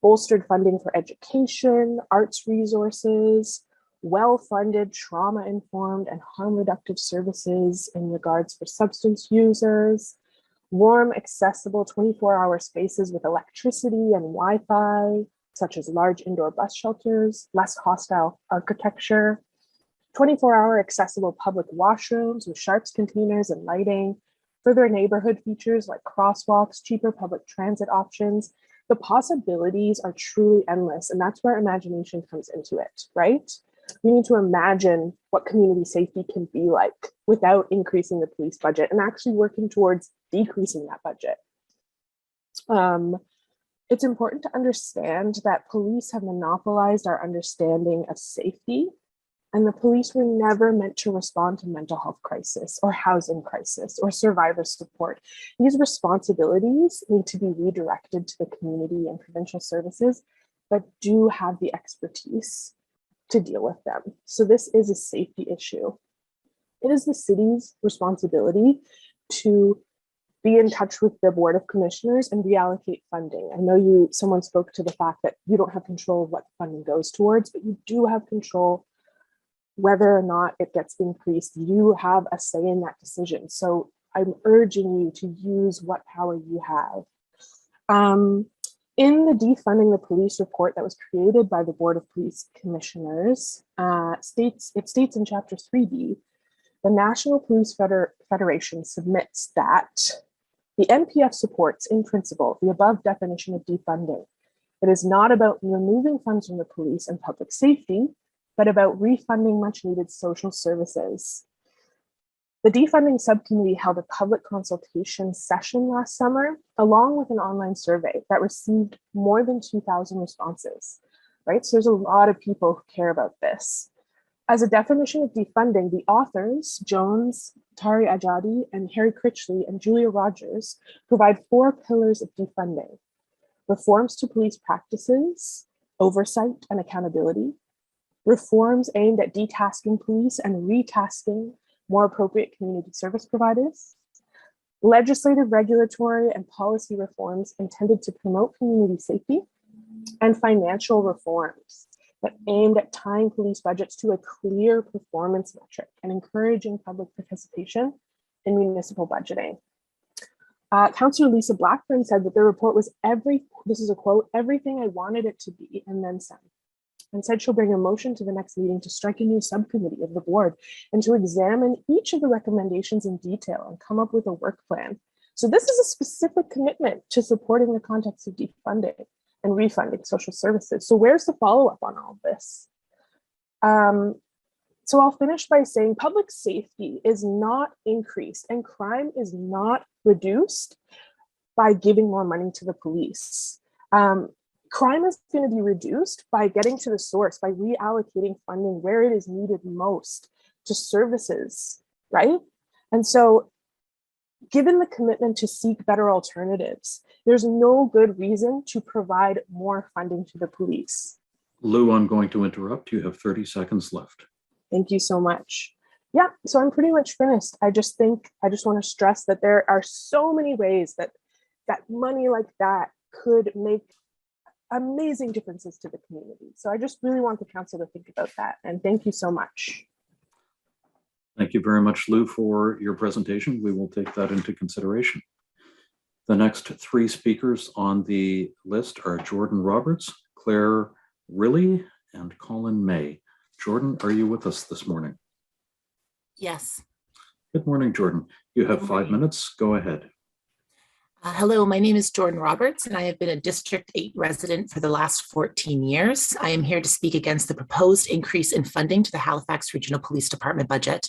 bolstered funding for education, arts resources, well-funded trauma-informed and harm reductive services in regards for substance users, warm, accessible 24-hour spaces with electricity and Wi-Fi, such as large indoor bus shelters, less hostile architecture, 24-hour accessible public washrooms with sharps containers and lighting, further neighborhood features like crosswalks, cheaper public transit options. The possibilities are truly endless, and that's where imagination comes into it, right? We need to imagine what community safety can be like without increasing the police budget and actually working towards decreasing that budget. It's important to understand that police have monopolized our understanding of safety, and the police were never meant to respond to mental health crisis or housing crisis or survivor support. These responsibilities need to be redirected to the community and provincial services that do have the expertise to deal with them. So this is a safety issue. It is the city's responsibility to be in touch with the Board of Commissioners and reallocate funding. I know someone spoke to the fact that you don't have control of what funding goes towards, but you do have control whether or not it gets increased. You have a say in that decision. So I'm urging you to use what power you have. In the Defunding the Police report that was created by the Board of Police Commissioners, it states in Chapter 3B, the National Police Federation submits that the NPF supports, in principle, the above definition of defunding. It is not about removing funds from the police and public safety, but about refunding much needed social services. The defunding subcommittee held a public consultation session last summer, along with an online survey that received more than 2,000 responses, right? So there's a lot of people who care about this. As a definition of defunding, the authors, Jones, Tari Ajadi, and Harry Critchley, and Julia Rogers, provide 4 pillars of defunding: reforms to police practices, oversight and accountability, reforms aimed at detasking police and retasking more appropriate community service providers, legislative, regulatory, and policy reforms intended to promote community safety, and financial reforms that aimed at tying police budgets to a clear performance metric and encouraging public participation in municipal budgeting. Councillor Lisa Blackburn said that the report was this is a quote, everything I wanted it to be and then some, and said she'll bring a motion to the next meeting to strike a new subcommittee of the board and to examine each of the recommendations in detail and come up with a work plan. So this is a specific commitment to supporting the context of defunding and refunding social services. So where's the follow-up on all of this? So I'll finish by saying public safety is not increased and crime is not reduced by giving more money to the police. Crime is going to be reduced by getting to the source, by reallocating funding where it is needed most to services, right? And so given the commitment to seek better alternatives, there's no good reason to provide more funding to the police. Lou, I'm going to interrupt. You have 30 seconds left. Thank you so much. Yeah, so I'm pretty much finished. I just want to stress that there are so many ways that money like that could make amazing differences to the community. So I just really want the council to think about that. And thank you so much. Thank you very much, Lou, for your presentation. We will take that into consideration. The next 3 speakers on the list are Jordan Roberts, Claire Riley, and Colin May. Jordan, are you with us this morning? Yes. Good morning, Jordan. You have 5 minutes. Go ahead. Hello, my name is Jordan Roberts, and I have been a District 8 resident for the last 14 years. I am here to speak against the proposed increase in funding to the Halifax Regional Police Department budget.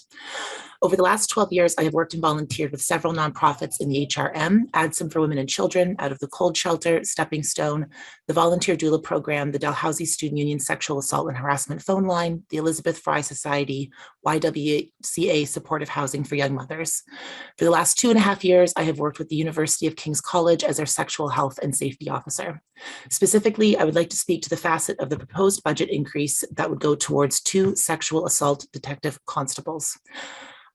Over the last 12 years, I have worked and volunteered with several nonprofits in the HRM, ADSM for Women and Children, Out of the Cold Shelter, Stepping Stone, the Volunteer Doula Program, the Dalhousie Student Union Sexual Assault and Harassment Phone Line, the Elizabeth Fry Society, YWCA Supportive Housing for Young Mothers. For the last 2.5 years, I have worked with the University of King's College as their Sexual Health and Safety Officer. Specifically, I would like to speak to the facet of the proposed budget increase that would go towards 2 sexual assault detective constables.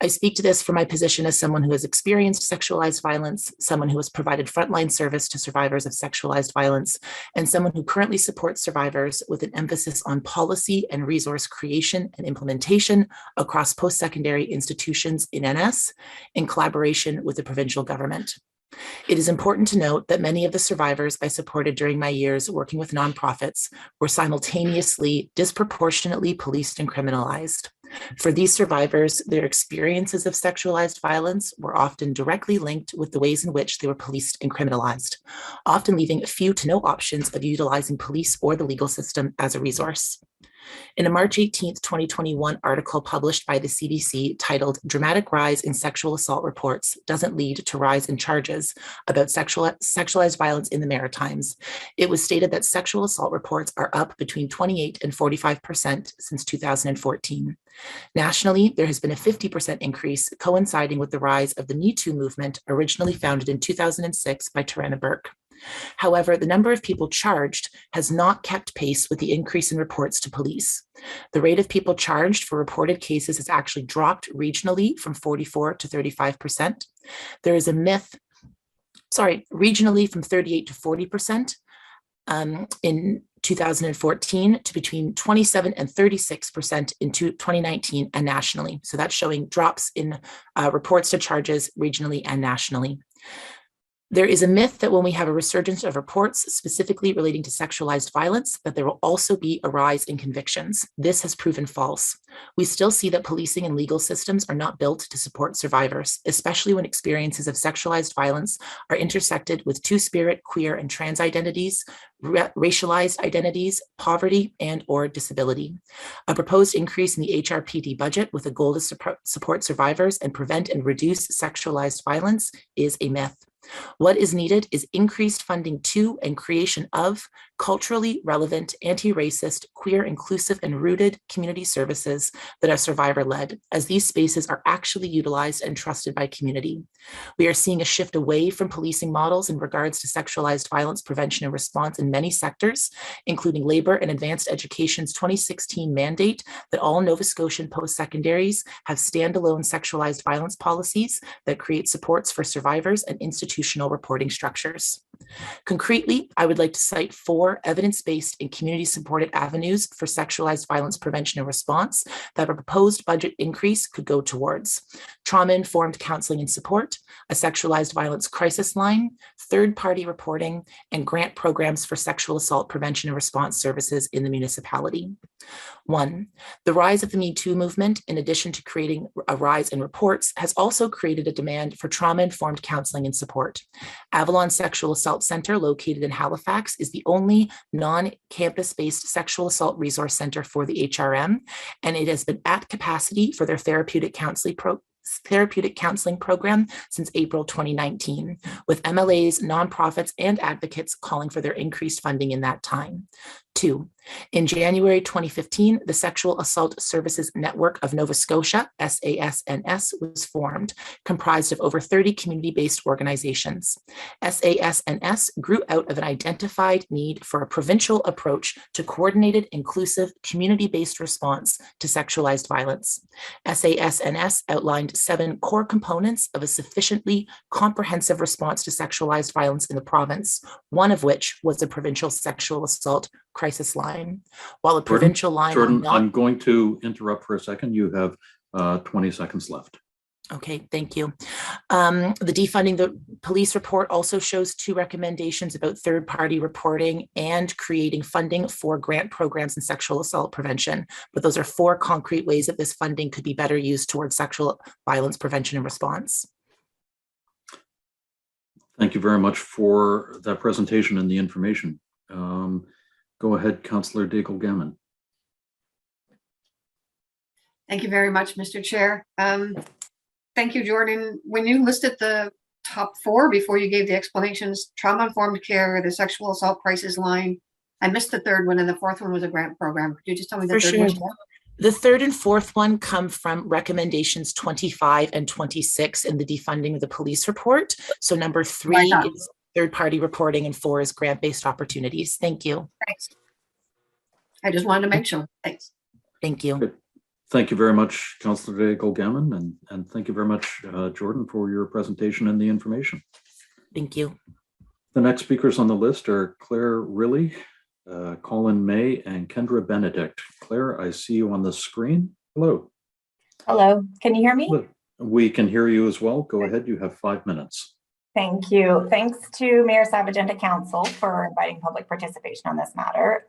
I speak to this from my position as someone who has experienced sexualized violence, someone who has provided frontline service to survivors of sexualized violence, and someone who currently supports survivors with an emphasis on policy and resource creation and implementation across post-secondary institutions in NS in collaboration with the provincial government. It is important to note that many of the survivors I supported during my years working with nonprofits were simultaneously disproportionately policed and criminalized. For these survivors, their experiences of sexualized violence were often directly linked with the ways in which they were policed and criminalized, often leaving few to no options of utilizing police or the legal system as a resource. In a March 18, 2021 article published by the CDC titled "Dramatic Rise in Sexual Assault Reports Doesn't Lead to Rise in Charges" about sexualized violence in the Maritimes, it was stated that sexual assault reports are up between 28 and 45% since 2014. Nationally, there has been a 50% increase coinciding with the rise of the Me Too movement, originally founded in 2006 by Tarana Burke. However, the number of people charged has not kept pace with the increase in reports to police. The rate of people charged for reported cases has actually dropped regionally from 44 to 35%. There is a myth, regionally from 38 to 40% in 2014 to between 27 and 36% in 2019 and nationally. So that's showing drops in reports to charges regionally and nationally. There is a myth that when we have a resurgence of reports specifically relating to sexualized violence, that there will also be a rise in convictions. This has proven false. We still see that policing and legal systems are not built to support survivors, especially when experiences of sexualized violence are intersected with two-spirit, queer, and trans identities, racialized identities, poverty, and/or disability. A proposed increase in the HRPD budget with a goal to support survivors and prevent and reduce sexualized violence is a myth. What is needed is increased funding to and creation of culturally relevant, anti-racist, queer, inclusive, and rooted community services that are survivor-led, as these spaces are actually utilized and trusted by community. We are seeing a shift away from policing models in regards to sexualized violence prevention and response in many sectors, including labor and advanced education's 2016 mandate that all Nova Scotian post-secondaries have standalone sexualized violence policies that create supports for survivors and institutional reporting structures. Concretely, I would like to cite 4 evidence-based and community-supported avenues for sexualized violence prevention and response that a proposed budget increase could go towards: trauma-informed counseling and support, a sexualized violence crisis line, third-party reporting, and grant programs for sexual assault prevention and response services in the municipality. 1, the rise of the Me Too movement, in addition to creating a rise in reports, has also created a demand for trauma-informed counseling and support. Avalon Sexual Assault Center, located in Halifax, is the only non-campus-based sexual assault resource center for the HRM, and it has been at capacity for their therapeutic counseling program since April 2019, with MLAs, nonprofits, and advocates calling for their increased funding in that time. 2, in January 2015, the Sexual Assault Services Network of Nova Scotia, SASNS, was formed, comprised of over 30 community-based organizations. SASNS grew out of an identified need for a provincial approach to coordinated, inclusive, community-based response to sexualized violence. SASNS outlined 7 core components of a sufficiently comprehensive response to sexualized violence in the province, one of which was a provincial sexual assault crisis line. While a provincial line— Jordan, I'm going to interrupt for a second. You have 20 seconds left. Okay, thank you. The defunding the police report also shows 2 recommendations about third-party reporting and creating funding for grant programs in sexual assault prevention. But those are 4 concrete ways that this funding could be better used towards sexual violence prevention and response. Thank you very much for that presentation and the information. Go ahead, Councillor Daigle-Gammon. Thank you very much, Mr. Chair. Thank you, Jordan. When you listed the top four before you gave the explanations, trauma-informed care, the sexual assault crisis line, I missed the third one, and the fourth one was a grant program. Could you just tell me the third one? The third and fourth one come from recommendations 25 and 26 in the defunding of the police report. So number 3 is third-party reporting and 4 is grant-based opportunities. Thank you. Thanks. I just wanted to make sure. Thanks. Thank you. Good. Thank you very much, Councillor Daigle-Gammon, and thank you very much, Jordan, for your presentation and the information. Thank you. The next speakers on the list are Claire Riley, Colin May, and Kendra Benedict. Claire, I see you on the screen. Hello. Hello, can you hear me? We can hear you as well. Go ahead, you have 5 minutes. Thank you. Thanks to Mayor Savage and to Council for inviting public participation on this matter.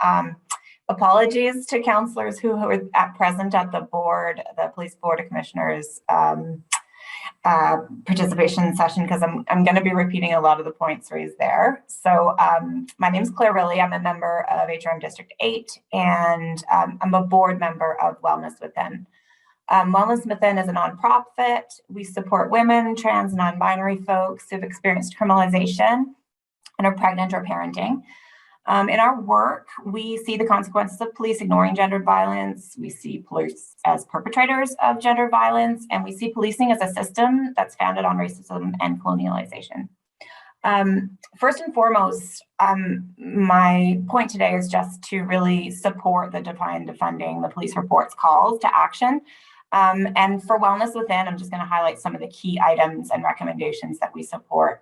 Apologies to councillors who were present at the board, the Police Board of Commissioners participation session, because I'm going to be repeating a lot of the points raised there. So my name is Claire Riley. I'm a member of HRM District 8, and I'm a board member of Wellness Within. Wellness Within is a nonprofit. We support women, trans, non-binary folks who've experienced criminalization and are pregnant or parenting. In our work, we see the consequences of police ignoring gendered violence. We see police as perpetrators of gendered violence, and we see policing as a system that's founded on racism and colonialization. First and foremost, my point today is just to really support the defunding the police report's calls to action. And for Wellness Within, I'm just going to highlight some of the key items and recommendations that we support.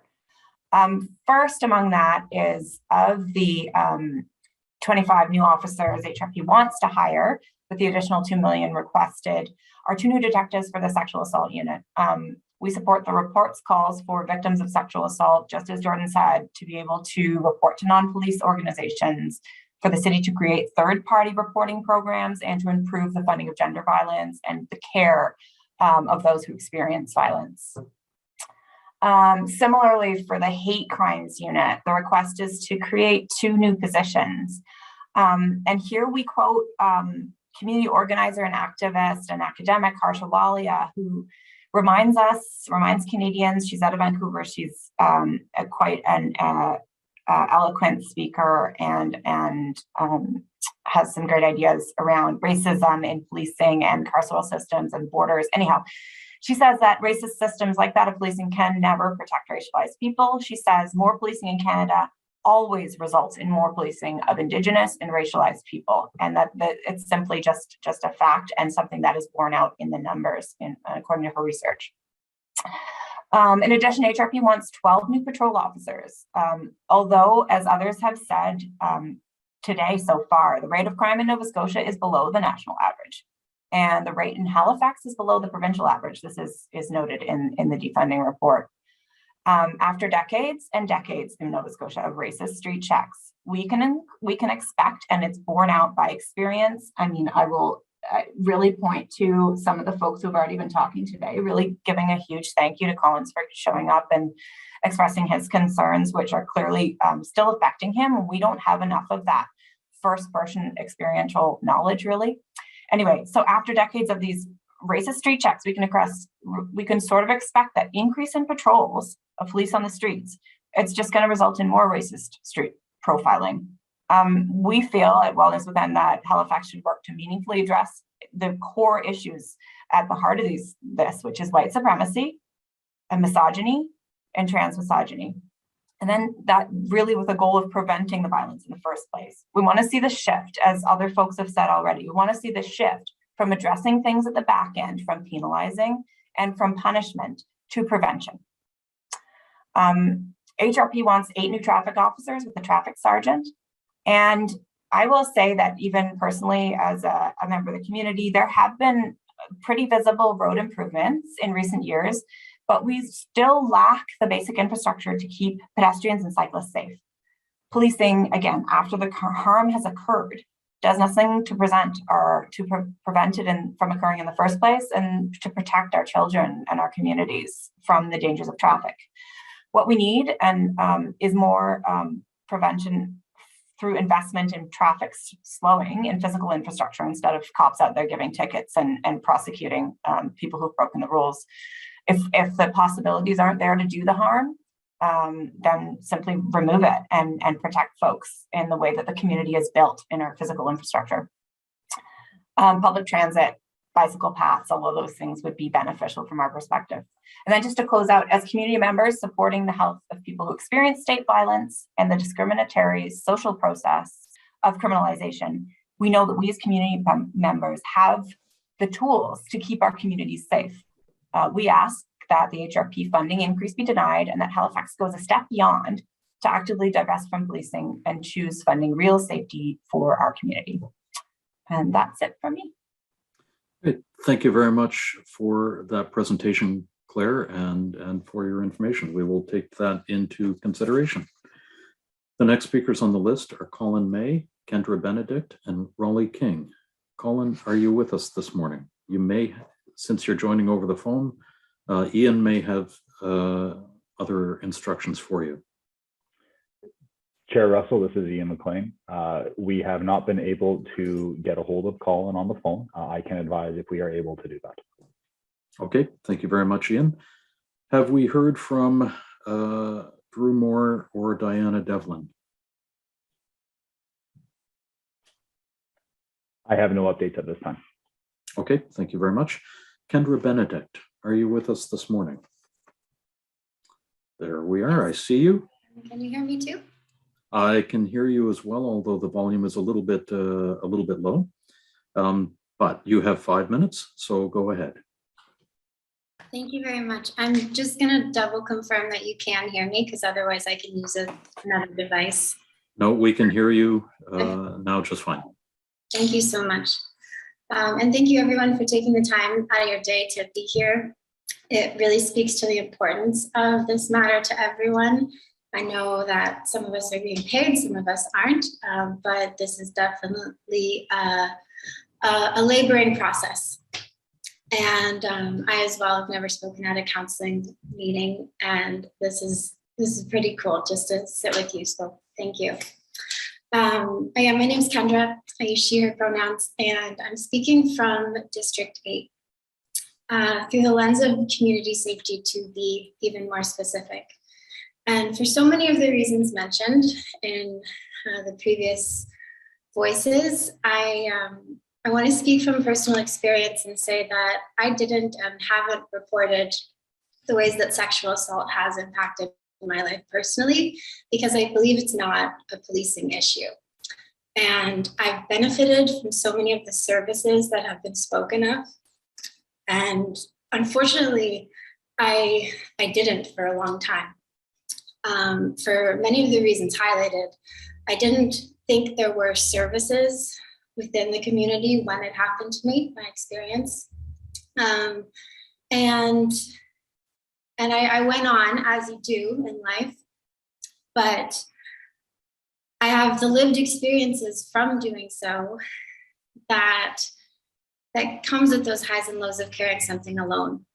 First among that is of the 25 new officers HRP wants to hire, with the additional 2 million requested, are 2 new detectives for the sexual assault unit. We support the report's calls for victims of sexual assault, just as Jordan said, to be able to report to non-police organizations, for the city to create third-party reporting programs, and to improve the funding of gender violence and the care of those who experience violence. Similarly, for the hate crimes unit, the request is to create 2 new positions. And here we quote community organizer and activist and academic Harsha Walia, who reminds Canadians, she's out of Vancouver, she's quite an eloquent speaker and has some great ideas around racism in policing and carceral systems and borders. Anyhow, she says that racist systems like that of policing can never protect racialized people. She says more policing in Canada always results in more policing of Indigenous and racialized people, and that it's simply just a fact and something that is borne out in the numbers according to her research. In addition, HRP wants 12 new patrol officers. Although, as others have said today so far, the rate of crime in Nova Scotia is below the national average, and the rate in Halifax is below the provincial average. This is noted in the defunding report. After decades and decades in Nova Scotia of racist street checks, we can expect, and it's borne out by experience. I mean, I will really point to some of the folks who've already been talking today, really giving a huge thank you to Collins for showing up and expressing his concerns, which are clearly still affecting him. We don't have enough of that first-person experiential knowledge, really. Anyway, so after decades of these racist street checks, we can sort of expect that increase in patrols of police on the streets, it's just going to result in more racist street profiling. We feel at Wellness Within that Halifax should work to meaningfully address the core issues at the heart of this, which is white supremacy and misogyny and trans misogyny. And then that really with the goal of preventing the violence in the first place. We want to see the shift, as other folks have said already, we want to see the shift from addressing things at the back end, from penalizing and from punishment to prevention. HRP wants 8 new traffic officers with a traffic sergeant. And I will say that even personally, as a member of the community, there have been pretty visible road improvements in recent years, but we still lack the basic infrastructure to keep pedestrians and cyclists safe. Policing, again, after the harm has occurred, does nothing to prevent it from occurring in the first place, and to protect our children and our communities from the dangers of traffic. What we need is more prevention through investment in traffic slowing and physical infrastructure instead of cops out there giving tickets and prosecuting people who've broken the rules. If the possibilities aren't there to do the harm, then simply remove it and protect folks in the way that the community is built in our physical infrastructure. Public transit, bicycle paths, all of those things would be beneficial from our perspective. And then just to close out, as community members supporting the health of people who experience state violence and the discriminatory social process of criminalization, we know that we as community members have the tools to keep our communities safe. We ask that the HRP funding increase be denied and that Halifax goes a step beyond to actively divest from policing and choose funding real safety for our community. And that's it for me. Great. Thank you very much for that presentation, Claire, and for your information. We will take that into consideration. The next speakers on the list are Colin May, Kendra Benedict, and Raleigh King. Colin, are you with us this morning? You may, since you're joining over the phone, Ian may have other instructions for you. Chair Russell, this is Ian McLean. We have not been able to get a hold of Colin on the phone. I can advise if we are able to do that. Okay, thank you very much, Ian. Have we heard from Drew Moore or Diana Devlin? I have no updates at this time. Okay, thank you very much. Kendra Benedict, are you with us this morning? There we are, I see you. Can you hear me too? I can hear you as well, although the volume is a little bit low. But you have 5 minutes, so go ahead. Thank you very much. I'm just gonna double confirm that you can hear me because otherwise I can use another device. No, we can hear you now just fine. Thank you so much. And thank you everyone for taking the time out of your day to be here. It really speaks to the importance of this matter to everyone. I know that some of us are being paid, some of us aren't, but this is definitely a laboring process. And I as well have never spoken at a counseling meeting, and this is pretty cool just to sit with you. So thank you. Again, my name is Kendra. I use she, her pronouns, and I'm speaking from District 8 through the lens of community safety to be even more specific. And for so many of the reasons mentioned in the previous voices, I want to speak from personal experience and say that I didn't and haven't reported the ways that sexual assault has impacted my life personally, because I believe it's not a policing issue. And I've benefited from so many of the services that have been spoken of. And unfortunately, I didn't for a long time. For many of the reasons highlighted, I didn't think there were services within the community when it happened to me, my experience. And I went on, as you do in life, but I have the lived experiences from doing so that comes with those highs and lows of carrying something alone.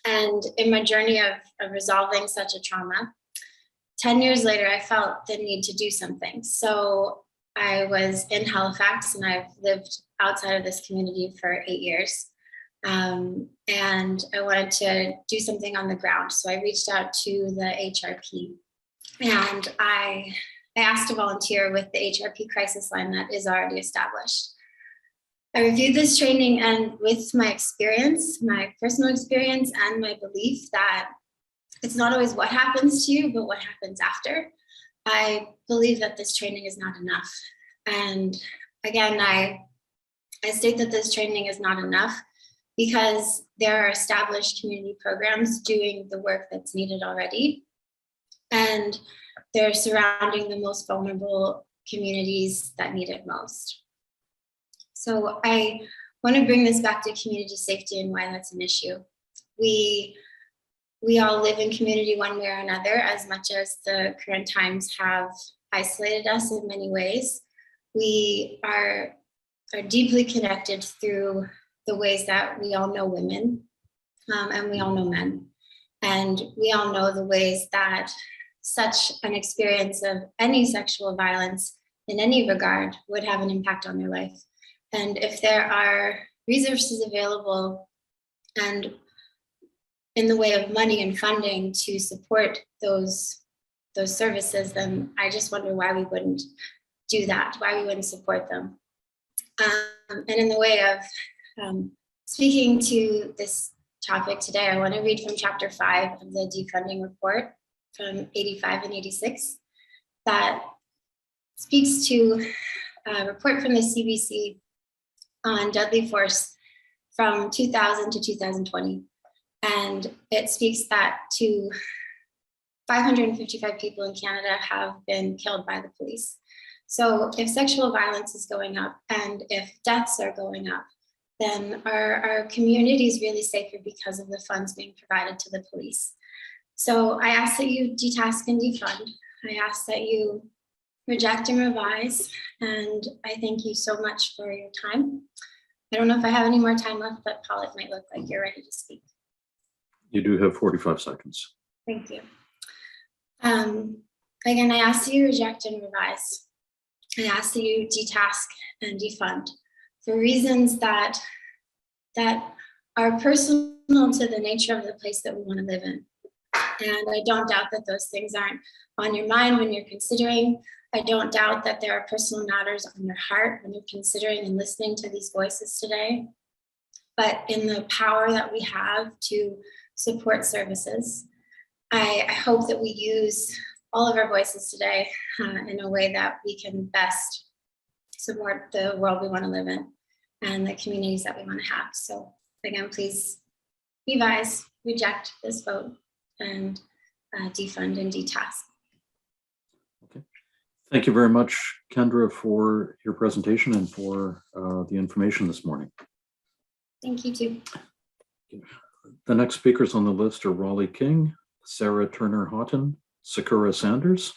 And in my journey of resolving such a trauma, 10 years later, I felt the need to do something. So I was in Halifax and I've lived outside of this community for 8 years. And I wanted to do something on the ground. So I reached out to the HRP and I asked to volunteer with the HRP crisis line that is already established. I reviewed this training, and with my experience, my personal experience and my belief that it's not always what happens to you, but what happens after, I believe that this training is not enough. And again, I state that this training is not enough because there are established community programs doing the work that's needed already. And they're surrounding the most vulnerable communities that need it most. So I want to bring this back to community safety and why that's an issue. We all live in community one way or another, as much as the current times have isolated us in many ways. We are deeply connected through the ways that we all know women and we all know men. And we all know the ways that such an experience of any sexual violence in any regard would have an impact on their life. And if there are resources available and in the way of money and funding to support those services, then I just wonder why we wouldn't do that, why we wouldn't support them. And in the way of speaking to this topic today, I want to read from chapter 5 of the defunding report from 85 and 86 that speaks to a report from the CBC on deadly force from 2000 to 2020. And it speaks that to 555 people in Canada have been killed by the police. So if sexual violence is going up and if deaths are going up, then our community is really safer because of the funds being provided to the police. So I ask that you detask and defund. I ask that you reject and revise. And I thank you so much for your time. I don't know if I have any more time left, but Paul, it might look like you're ready to speak. You do have 45 seconds. Thank you. Again, I ask that you reject and revise. I ask that you detask and defund for reasons that are personal to the nature of the place that we want to live in. And I don't doubt that those things aren't on your mind when you're considering. I don't doubt that there are personal matters on your heart when you're considering and listening to these voices today. But in the power that we have to support services, I hope that we use all of our voices today in a way that we can best support the world we want to live in and the communities that we want to have. So again, please revise, reject this vote, and defund and detask. Okay. Thank you very much, Kendra, for your presentation and for the information this morning. Thank you too. The next speakers on the list are Raleigh King, Sarah Turner-Houghton, Sakura Sanders.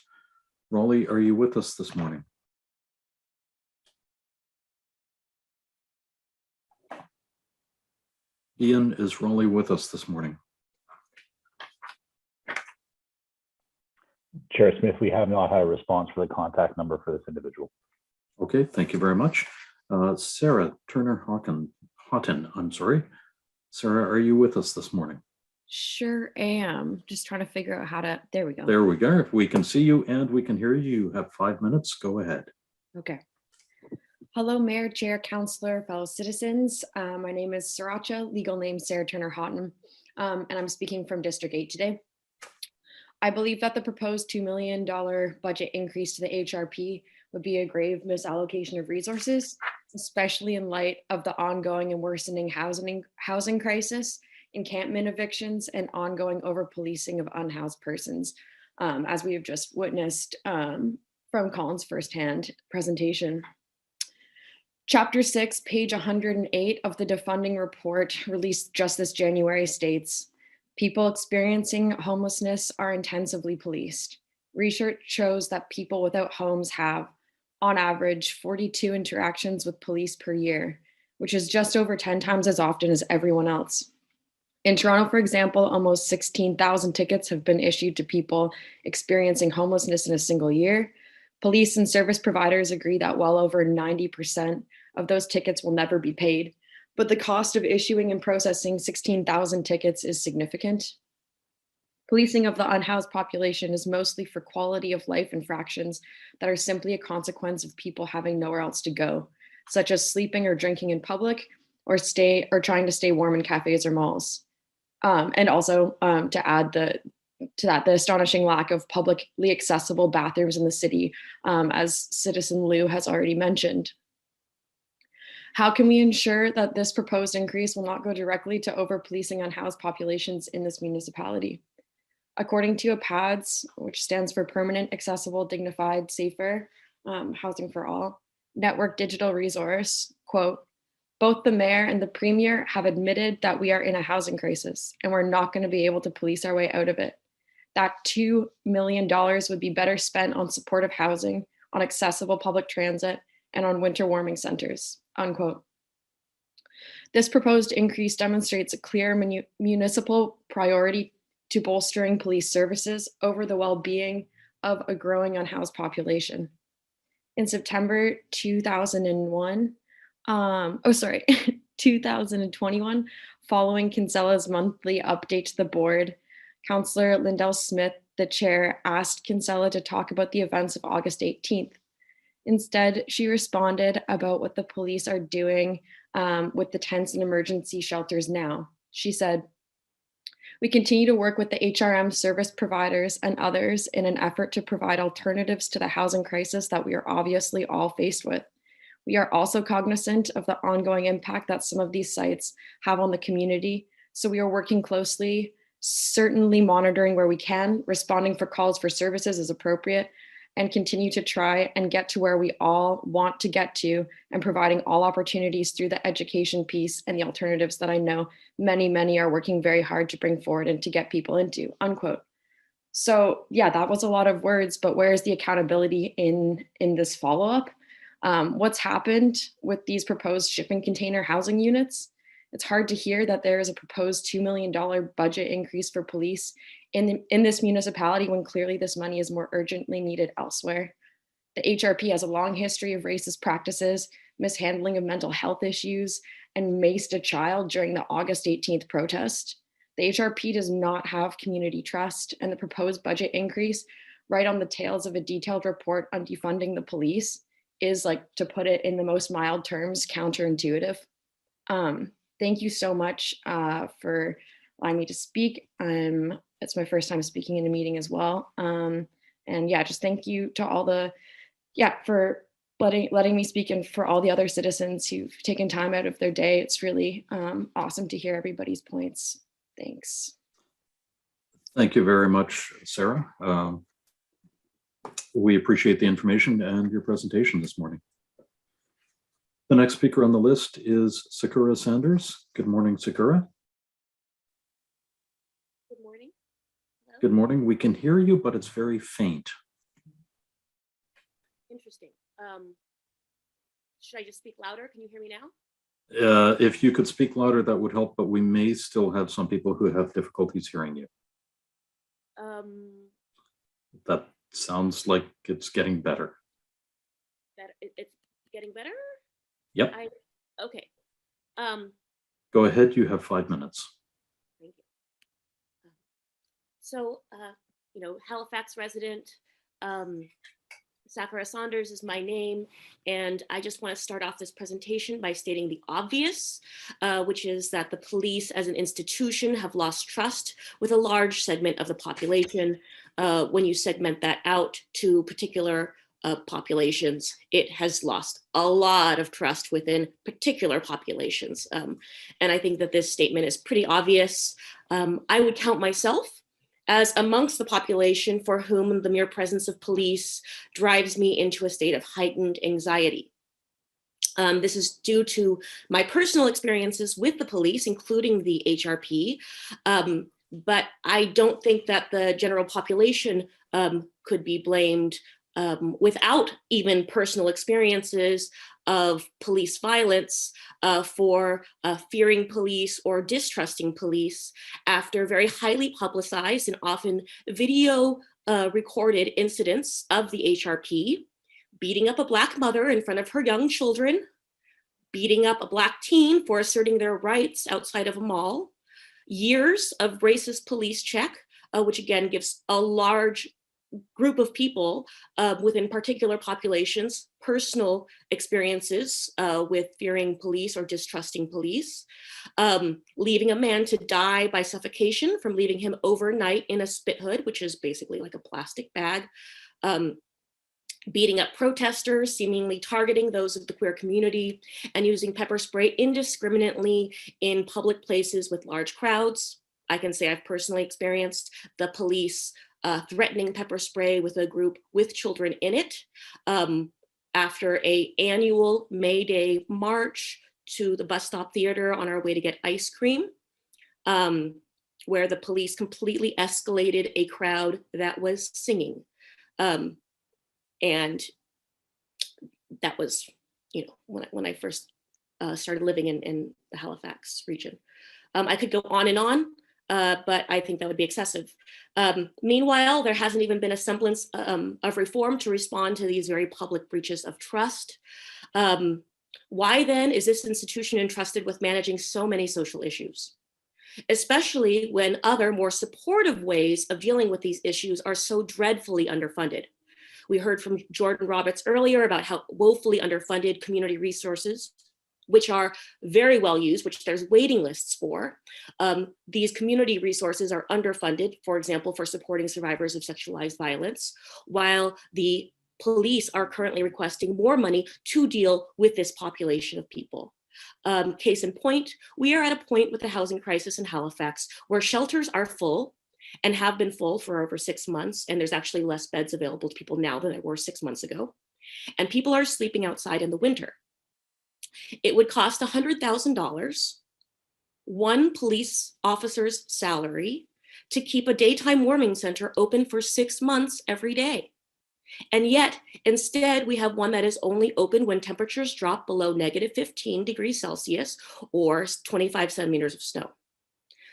Raleigh, are you with us this morning? Ian, is Raleigh with us this morning? Chair Smith, we have not had a response for the contact number for this individual. Okay, thank you very much. Sarah Turner-Houghton, I'm sorry. Sarah, are you with us this morning? Sure am. Just trying to figure out how to, there we go. There we go. We can see you and we can hear you. You have 5 minutes. Go ahead. Okay. Hello, Mayor, Chair, Councillor, fellow citizens. My name is Sriracha, legal name Sarah Turner-Houghton, and I'm speaking from District 8 today. I believe that the proposed $2 million budget increase to the HRP would be a grave misallocation of resources, especially in light of the ongoing and worsening housing crisis, encampment evictions, and ongoing over-policing of unhoused persons, as we have just witnessed from Colin's firsthand presentation. Chapter 6, page 108 of the defunding report released just this January states, people experiencing homelessness are intensively policed. Research shows that people without homes have, on average, 42 interactions with police per year, which is just over 10 times as often as everyone else. In Toronto, for example, almost 16,000 tickets have been issued to people experiencing homelessness in a single year. Police and service providers agree that well over 90% of those tickets will never be paid, but the cost of issuing and processing 16,000 tickets is significant. Policing of the unhoused population is mostly for quality of life infractions that are simply a consequence of people having nowhere else to go, such as sleeping or drinking in public or trying to stay warm in cafes or malls. And also to add to that, the astonishing lack of publicly accessible bathrooms in the city, as Citizen Lou has already mentioned. How can we ensure that this proposed increase will not go directly to over-policing unhoused populations in this municipality? According to PADS, which stands for Permanent, Accessible, Dignified, Safer, Housing for All, Network Digital Resource, quote, both the mayor and the premier have admitted that we are in a housing crisis and we're not going to be able to police our way out of it. That $2 million would be better spent on supportive housing, on accessible public transit, and on winter warming centers, unquote. This proposed increase demonstrates a clear municipal priority to bolstering police services over the well-being of a growing unhoused population. In September 2001, 2021, following Kinsella's monthly update to the board, Councillor Lindell Smith, the chair, asked Kinsella to talk about the events of August 18th. Instead, she responded about what the police are doing with the tents and emergency shelters now. She said, "We continue to work with the HRM service providers and others in an effort to provide alternatives to the housing crisis that we are obviously all faced with. We are also cognizant of the ongoing impact that some of these sites have on the community, so we are working closely, certainly monitoring where we can, responding for calls for services as appropriate, and continue to try and get to where we all want to get to, and providing all opportunities through the education piece and the alternatives that I know many are working very hard to bring forward and to get people into," unquote. So yeah, that was a lot of words, but where's the accountability in this follow-up? What's happened with these proposed shipping container housing units? It's hard to hear that there is a proposed $2 million budget increase for police in this municipality when clearly this money is more urgently needed elsewhere. The HRP has a long history of racist practices, mishandling of mental health issues, and maced a child during the August 18th protest. The HRP does not have community trust, and the proposed budget increase, right on the tails of a detailed report on defunding the police, is, like, to put it in the most mild terms, counterintuitive. Thank you so much for allowing me to speak. It's my first time speaking in a meeting as well. And yeah, just thank you to all for letting me speak, and for all the other citizens who've taken time out of their day. It's really awesome to hear everybody's points. Thanks. Thank you very much, Sarah. We appreciate the information and your presentation this morning. The next speaker on the list is Sakura Sanders. Good morning, Sakura. Good morning. Hello? Good morning. We can hear you, but it's very faint. Interesting. Should I just speak louder? Can you hear me now? If you could speak louder, that would help, but we may still have some people who have difficulties hearing you. That sounds like it's getting better. It's getting better? Yep. Okay. Go ahead. You have 5 minutes. Thank you. So, Halifax resident, Sakura Sanders is my name, and I just want to start off this presentation by stating the obvious, which is that the police as an institution have lost trust with a large segment of the population. When you segment that out to particular populations, it has lost a lot of trust within particular populations. And I think that this statement is pretty obvious. I would count myself as amongst the population for whom the mere presence of police drives me into a state of heightened anxiety. This is due to my personal experiences with the police, including the HRP, but I don't think that the general population could be blamed without even personal experiences of police violence for fearing police or distrusting police after very highly publicized and often video recorded incidents of the HRP beating up a Black mother in front of her young children, beating up a Black teen for asserting their rights outside of a mall, years of racist police check, which again gives a large group of people within particular populations personal experiences with fearing police or distrusting police, leaving a man to die by suffocation from leaving him overnight in a spit hood, which is basically like a plastic bag, beating up protesters, seemingly targeting those of the queer community, and using pepper spray indiscriminately in public places with large crowds. I can say I've personally experienced the police threatening pepper spray with a group with children in it after an annual May Day march to the bus stop theater on our way to get ice cream, where the police completely escalated a crowd that was singing. And that was, when I first started living in the Halifax region. I could go on and on. but I think that would be excessive. Meanwhile, there hasn't even been a semblance of reform to respond to these very public breaches of trust. Why then is this institution entrusted with managing so many social issues? Especially when other more supportive ways of dealing with these issues are so dreadfully underfunded. We heard from Jordan Roberts earlier about how woefully underfunded community resources, which are very well used, which there's waiting lists for. These community resources are underfunded, for example, for supporting survivors of sexualized violence, while the police are currently requesting more money to deal with this population of people. Case in point, we are at a point with the housing crisis in Halifax where shelters are full and have been full for over 6 months, and there's actually less beds available to people now than there were 6 months ago. And people are sleeping outside in the winter. It would cost $100,000, one police officer's salary, to keep a daytime warming center open for 6 months every day. And yet, instead, we have one that is only open when temperatures drop below -15 degrees Celsius or 25 centimeters of snow.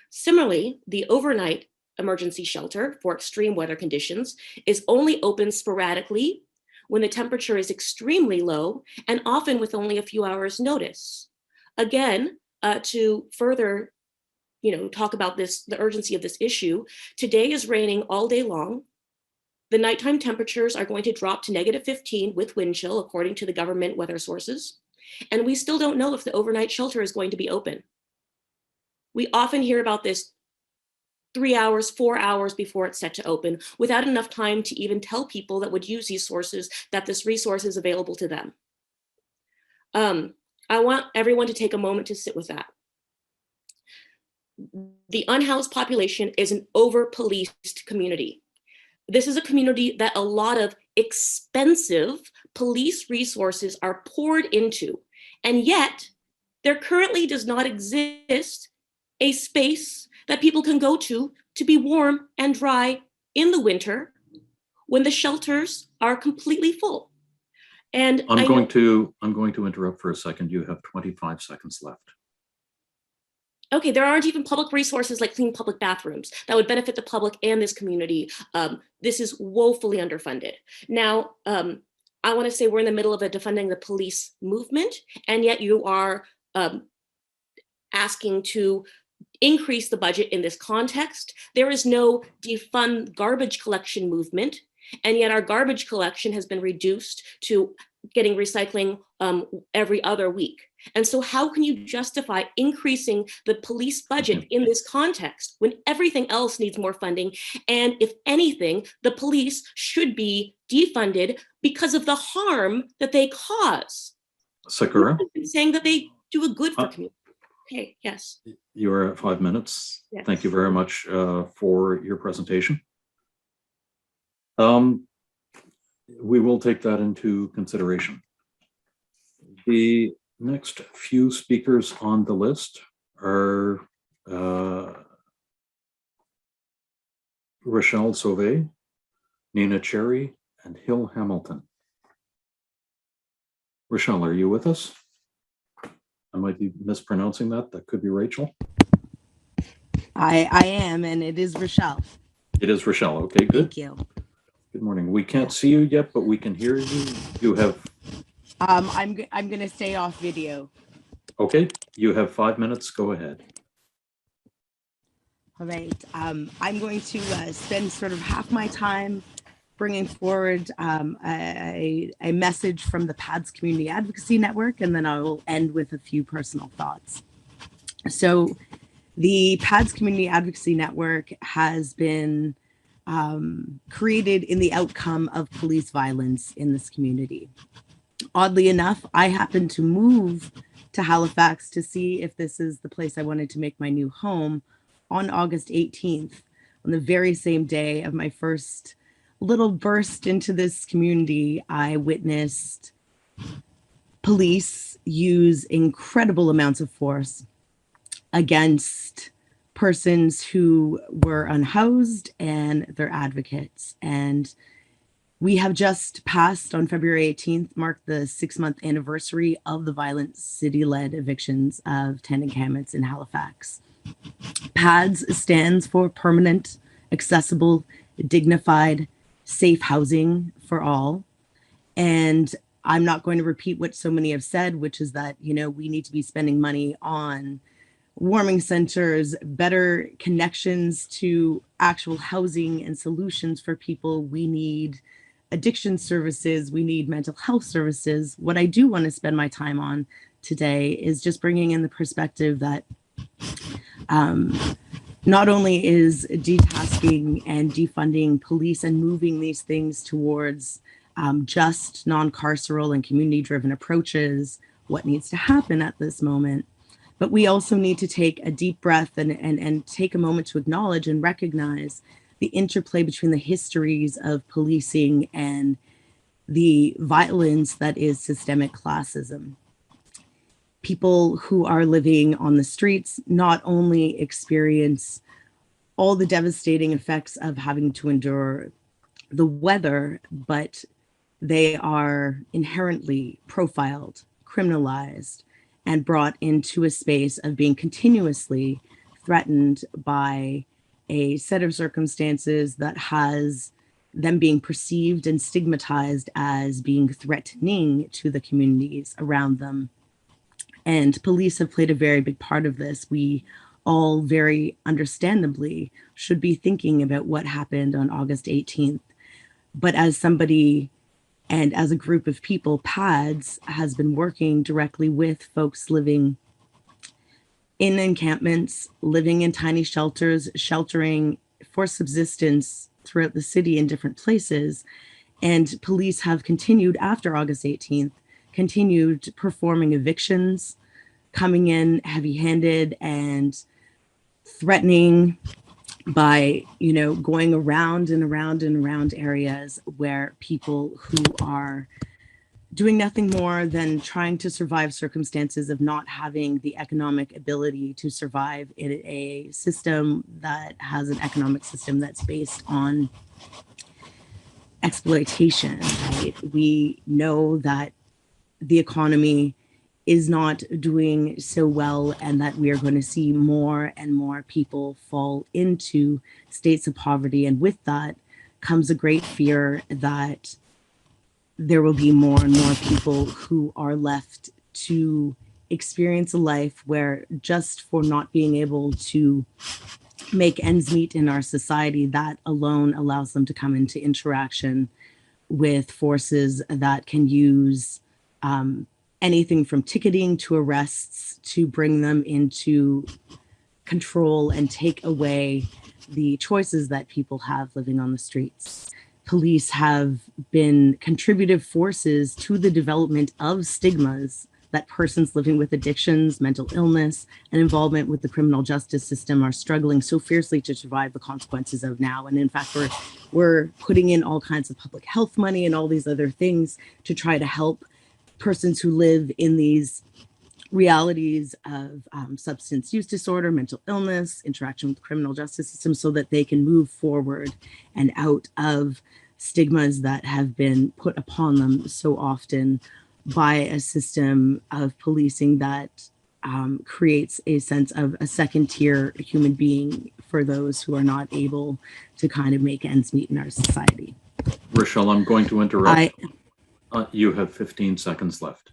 Similarly, the overnight emergency shelter for extreme weather conditions is only open sporadically when the temperature is extremely low and often with only a few hours notice. Again, to further talk about the urgency of this issue, today is raining all day long. The nighttime temperatures are going to drop to -15 with wind chill, according to the government weather sources. And we still don't know if the overnight shelter is going to be open. We often hear about this 3 hours, 4 hours before it's set to open, without enough time to even tell people that would use these sources that this resource is available to them. I want everyone to take a moment to sit with that. The unhoused population is an over-policed community. This is a community that a lot of expensive police resources are poured into, and yet there currently does not exist a space that people can go to be warm and dry in the winter when the shelters are completely full. And I'm going to interrupt for a second. You have 25 seconds left. Okay, there aren't even public resources like clean public bathrooms that would benefit the public and this community. This is woefully underfunded. Now, I want to say we're in the middle of a defunding the police movement, and yet you are asking to increase the budget in this context. There is no defund garbage collection movement, and yet our garbage collection has been reduced to getting recycling every other week. And so how can you justify increasing the police budget in this context when everything else needs more funding? And if anything, the police should be defunded because of the harm that they cause. Sakura? Saying that they do a good for community. Okay, yes. You are at 5 minutes. Yes. Thank you very much for your presentation. We will take that into consideration. The next few speakers on the list are Rochelle Sauvé, Nina Cherry, and Hill Hamilton. Rochelle, are you with us? I might be mispronouncing that. That could be Rachel. I am, and it is Rochelle. It is Rochelle. Okay, good. Thank you. Good morning. We can't see you yet, but we can hear you. You have. I'm going to stay off video. Okay, you have 5 minutes. Go ahead. All right. I'm going to spend sort of half my time bringing forward a message from the PADS Community Advocacy Network, and then I will end with a few personal thoughts. So the PADS Community Advocacy Network has been created in the outcome of police violence in this community. Oddly enough, I happened to move to Halifax to see if this is the place I wanted to make my new home on August 18th, on the very same day of my first little burst into this community. I witnessed police use incredible amounts of force against persons who were unhoused and their advocates. And we have just passed, on February 18th, marked the 6-month anniversary of the violent city-led evictions of tenant Camets in Halifax. PADS stands for Permanent, Accessible, Dignified, Safe Housing for All. And I'm not going to repeat what so many have said, which is that, you know, we need to be spending money on warming centers, better connections to actual housing and solutions for people. We need addiction services. We need mental health services. What I do want to spend my time on today is just bringing in the perspective that not only is detasking and defunding police and moving these things towards just non-carceral and community-driven approaches what needs to happen at this moment, but we also need to take a deep breath and take a moment to acknowledge and recognize the interplay between the histories of policing and the violence that is systemic classism. People who are living on the streets not only experience all the devastating effects of having to endure the weather, but they are inherently profiled, criminalized, and brought into a space of being continuously threatened by a set of circumstances that has them being perceived and stigmatized as being threatening to the communities around them. And police have played a very big part of this. We all very understandably should be thinking about what happened on August 18th. But as somebody and as a group of people, PADS has been working directly with folks living in encampments, living in tiny shelters, sheltering for subsistence throughout the city in different places. And police have continued after August 18th, continued performing evictions, coming in heavy-handed and threatening by, you know, going around and around and around areas where people who are doing nothing more than trying to survive circumstances of not having the economic ability to survive in a system that has an economic system that's based on exploitation, right? We know that the economy is not doing so well and that we are going to see more and more people fall into states of poverty. And with that comes a great fear that there will be more and more people who are left to experience a life where just for not being able to make ends meet in our society, that alone allows them to come into interaction with forces that can use anything from ticketing to arrests to bring them into control and take away the choices that people have living on the streets. Police have been contributive forces to the development of stigmas that persons living with addictions, mental illness, and involvement with the criminal justice system are struggling so fiercely to survive the consequences of now. And in fact, we're putting in all kinds of public health money and all these other things to try to help persons who live in these realities of substance use disorder, mental illness, interaction with the criminal justice system, so that they can move forward and out of stigmas that have been put upon them so often by a system of policing that creates a sense of a second tier human being for those who are not able to kind of make ends meet in our society. Rochelle, I'm going to interrupt. You have 15 seconds left.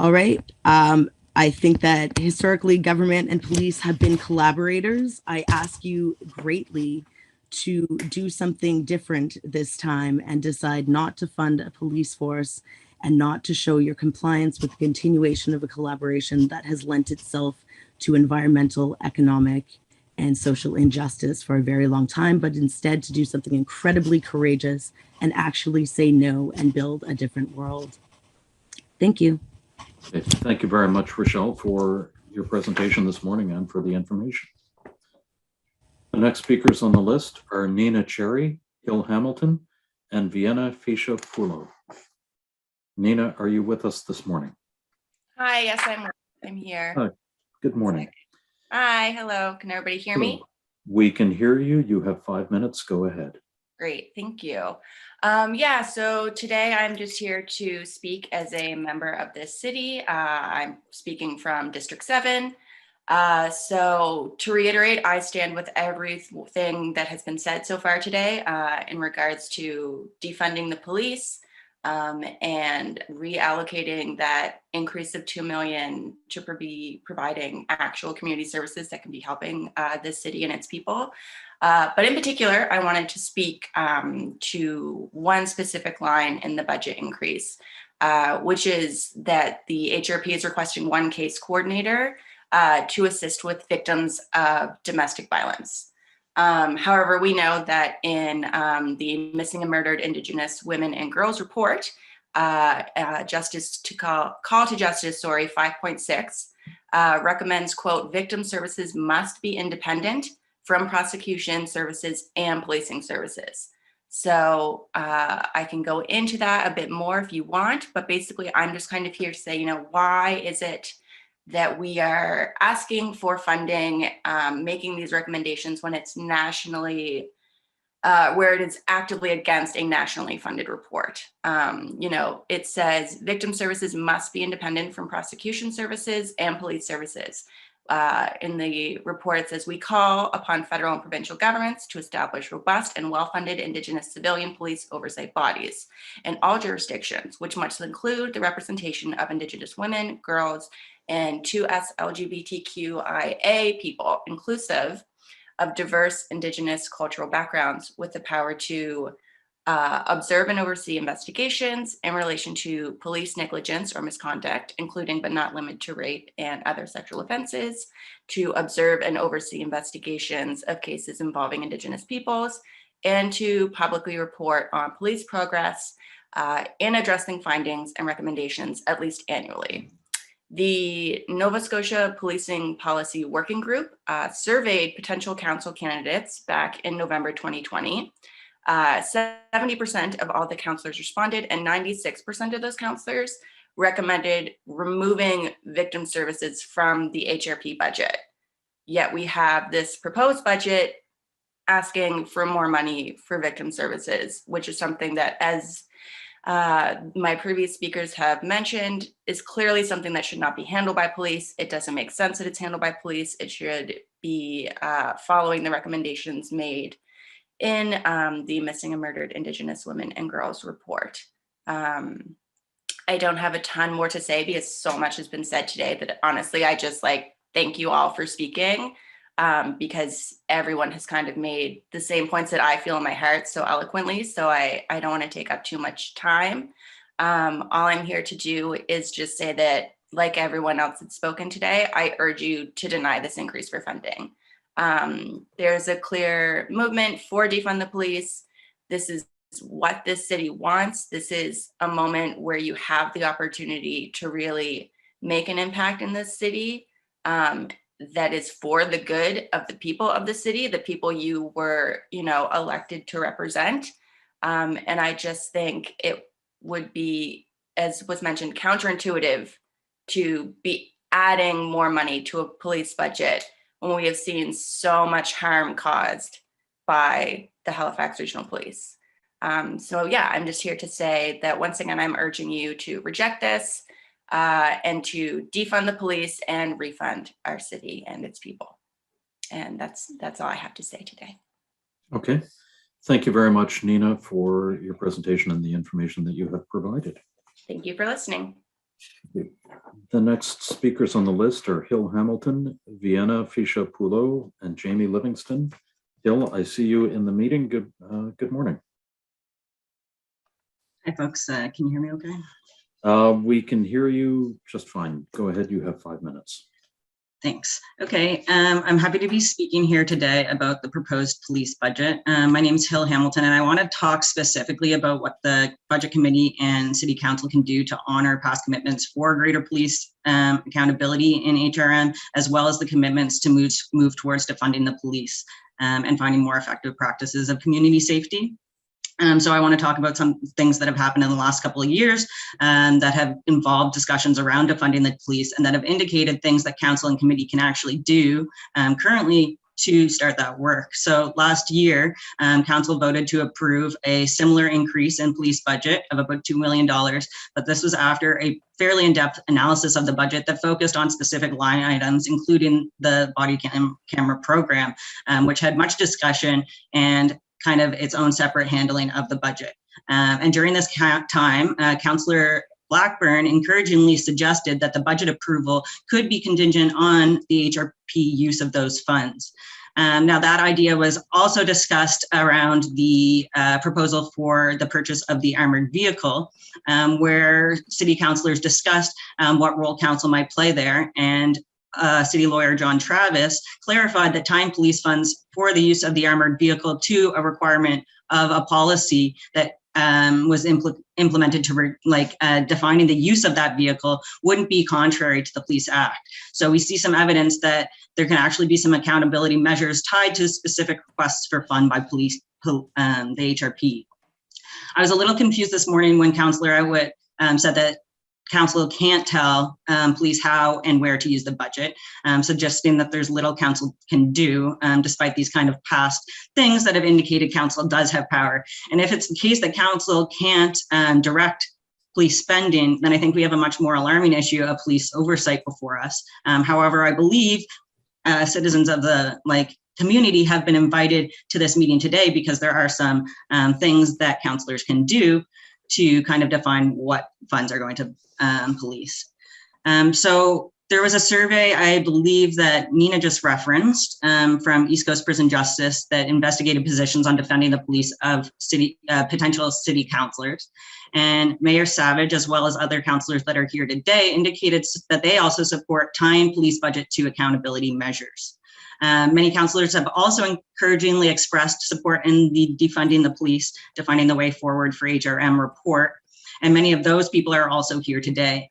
All right. I think that historically government and police have been collaborators. I ask you greatly to do something different this time and decide not to fund a police force and not to show your compliance with the continuation of a collaboration that has lent itself to environmental, economic, and social injustice for a very long time, but instead to do something incredibly courageous and actually say no and build a different world. Thank you. Okay. Thank you very much, Rochelle, for your presentation this morning and for the information. The next speakers on the list are Nina Cherry, Hill Hamilton, and Vienna Fisha-Fulo. Nina, are you with us this morning? Hi, yes, I'm here. Hi. Good morning. Hi, hello. Can everybody hear me? We can hear you. You have 5 minutes. Go ahead. Great, thank you. Yeah, so today I'm just here to speak as a member of this city. I'm speaking from District 7. So to reiterate, I stand with everything that has been said so far today in regards to defunding the police and reallocating that increase of $2 million to be providing actual community services that can be helping this city and its people. But in particular, I wanted to speak to one specific line in the budget increase, which is that the HRP is requesting one case coordinator to assist with victims of domestic violence. However, we know that in the Missing and Murdered Indigenous Women and Girls report, Justice to Call to Justice, 5.6, recommends, quote, victim services must be independent from prosecution services and policing services. So I can go into that a bit more if you want, but basically I'm just kind of here to say, you know, why is it that we are asking for funding, making these recommendations when it's nationally, where it is actively against a nationally funded report. You know, it says victim services must be independent from prosecution services and police services. In the report, it says we call upon federal and provincial governments to establish robust and well-funded Indigenous civilian police oversight bodies in all jurisdictions, which must include the representation of Indigenous women, girls, and 2S LGBTQIA people, inclusive of diverse Indigenous cultural backgrounds, with the power to observe and oversee investigations in relation to police negligence or misconduct, including but not limited to rape and other sexual offenses, to observe and oversee investigations of cases involving Indigenous peoples, and to publicly report on police progress in addressing findings and recommendations at least annually. The Nova Scotia Policing Policy Working Group surveyed potential council candidates back in November 2020. 70% of all the councillors responded, and 96% of those councillors recommended removing victim services from the HRP budget. Yet we have this proposed budget asking for more money for victim services, which is something that, as my previous speakers have mentioned, is clearly something that should not be handled by police. It doesn't make sense that it's handled by police. It should be following the recommendations made in the Missing and Murdered Indigenous Women and Girls report. I don't have a ton more to say because so much has been said today that honestly, I just thank you all for speaking because everyone has kind of made the same points that I feel in my heart so eloquently. So I don't want to take up too much time. All I'm here to do is just say that, like everyone else that's spoken today, I urge you to deny this increase for funding. There's a clear movement for defund the police. This is what this city wants. This is a moment where you have the opportunity to really make an impact in this city that is for the good of the people of the city, the people you were, elected to represent. And I just think it would be, as was mentioned, counterintuitive to be adding more money to a police budget when we have seen so much harm caused by the Halifax Regional Police. So yeah, I'm just here to say that once again, I'm urging you to reject this and to defund the police and refund our city and its people. And that's all I have to say today. Okay. Thank you very much, Nina, for your presentation and the information that you have provided. Thank you for listening. The next speakers on the list are Hill Hamilton, Vienna Fisha-Pulo, and Jamie Livingston. Hill, I see you in the meeting. Good morning. Hi, folks. Can you hear me okay? We can hear you just fine. Go ahead. You have 5 minutes. Thanks. Okay, I'm happy to be speaking here today about the proposed police budget. My name is Hill Hamilton, and I want to talk specifically about what the Budget Committee and City Council can do to honor past commitments for greater police accountability in HRM, as well as the commitments to move towards defunding the police and finding more effective practices of community safety. So I want to talk about some things that have happened in the last couple of years that have involved discussions around defunding the police and that have indicated things that council and committee can actually do currently to start that work. So last year, council voted to approve a similar increase in police budget of about $2 million, but this was after a fairly in-depth analysis of the budget that focused on specific line items, including the body camera program, which had much discussion and kind of its own separate handling of the budget. And during this time, Councillor Blackburn encouragingly suggested that the budget approval could be contingent on the HRP use of those funds. Now that idea was also discussed around the proposal for the purchase of the armored vehicle, where city councillors discussed what role council might play there. And city lawyer John Travis clarified that tying police funds for the use of the armored vehicle to a requirement of a policy that was implemented to defining the use of that vehicle wouldn't be contrary to the Police Act. So we see some evidence that there can actually be some accountability measures tied to specific requests for fund by police, the HRP. I was a little confused this morning when Councillor Outwood said that council can't tell police how and where to use the budget, suggesting that there's little council can do, despite these kind of past things that have indicated council does have power. And if it's the case that council can't direct police spending, then I think we have a much more alarming issue of police oversight before us. However, I believe citizens of the community have been invited to this meeting today because there are some things that councillors can do to kind of define what funds are going to police. So there was a survey, I believe, that Nina just referenced from East Coast Prison Justice that investigated positions on defending the police of potential city councillors. And Mayor Savage, as well as other councillors that are here today, indicated that they also support tying police budget to accountability measures. Many councillors have also encouragingly expressed support in the defunding the police, defining the way forward for HRM report. And many of those people are also here today.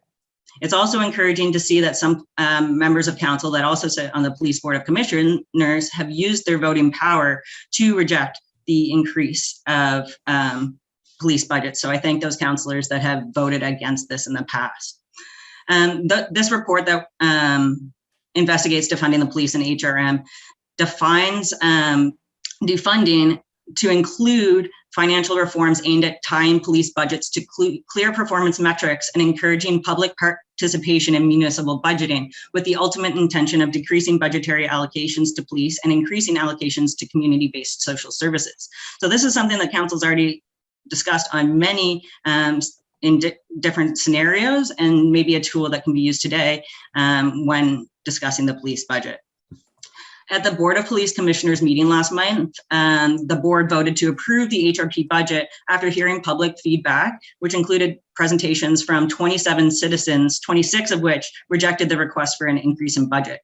It's also encouraging to see that some members of council that also sit on the Police Board of Commissioners have used their voting power to reject the increase of police budget. So I thank those councillors that have voted against this in the past. This report that investigates defunding the police and HRM defines defunding to include financial reforms aimed at tying police budgets to clear performance metrics and encouraging public participation in municipal budgeting, with the ultimate intention of decreasing budgetary allocations to police and increasing allocations to community-based social services. So this is something that council's already discussed on many in different scenarios, and maybe a tool that can be used today when discussing the police budget. At the Board of Police Commissioners meeting last month, the board voted to approve the HRP budget after hearing public feedback, which included presentations from 27 citizens, 26 of which rejected the request for an increase in budget.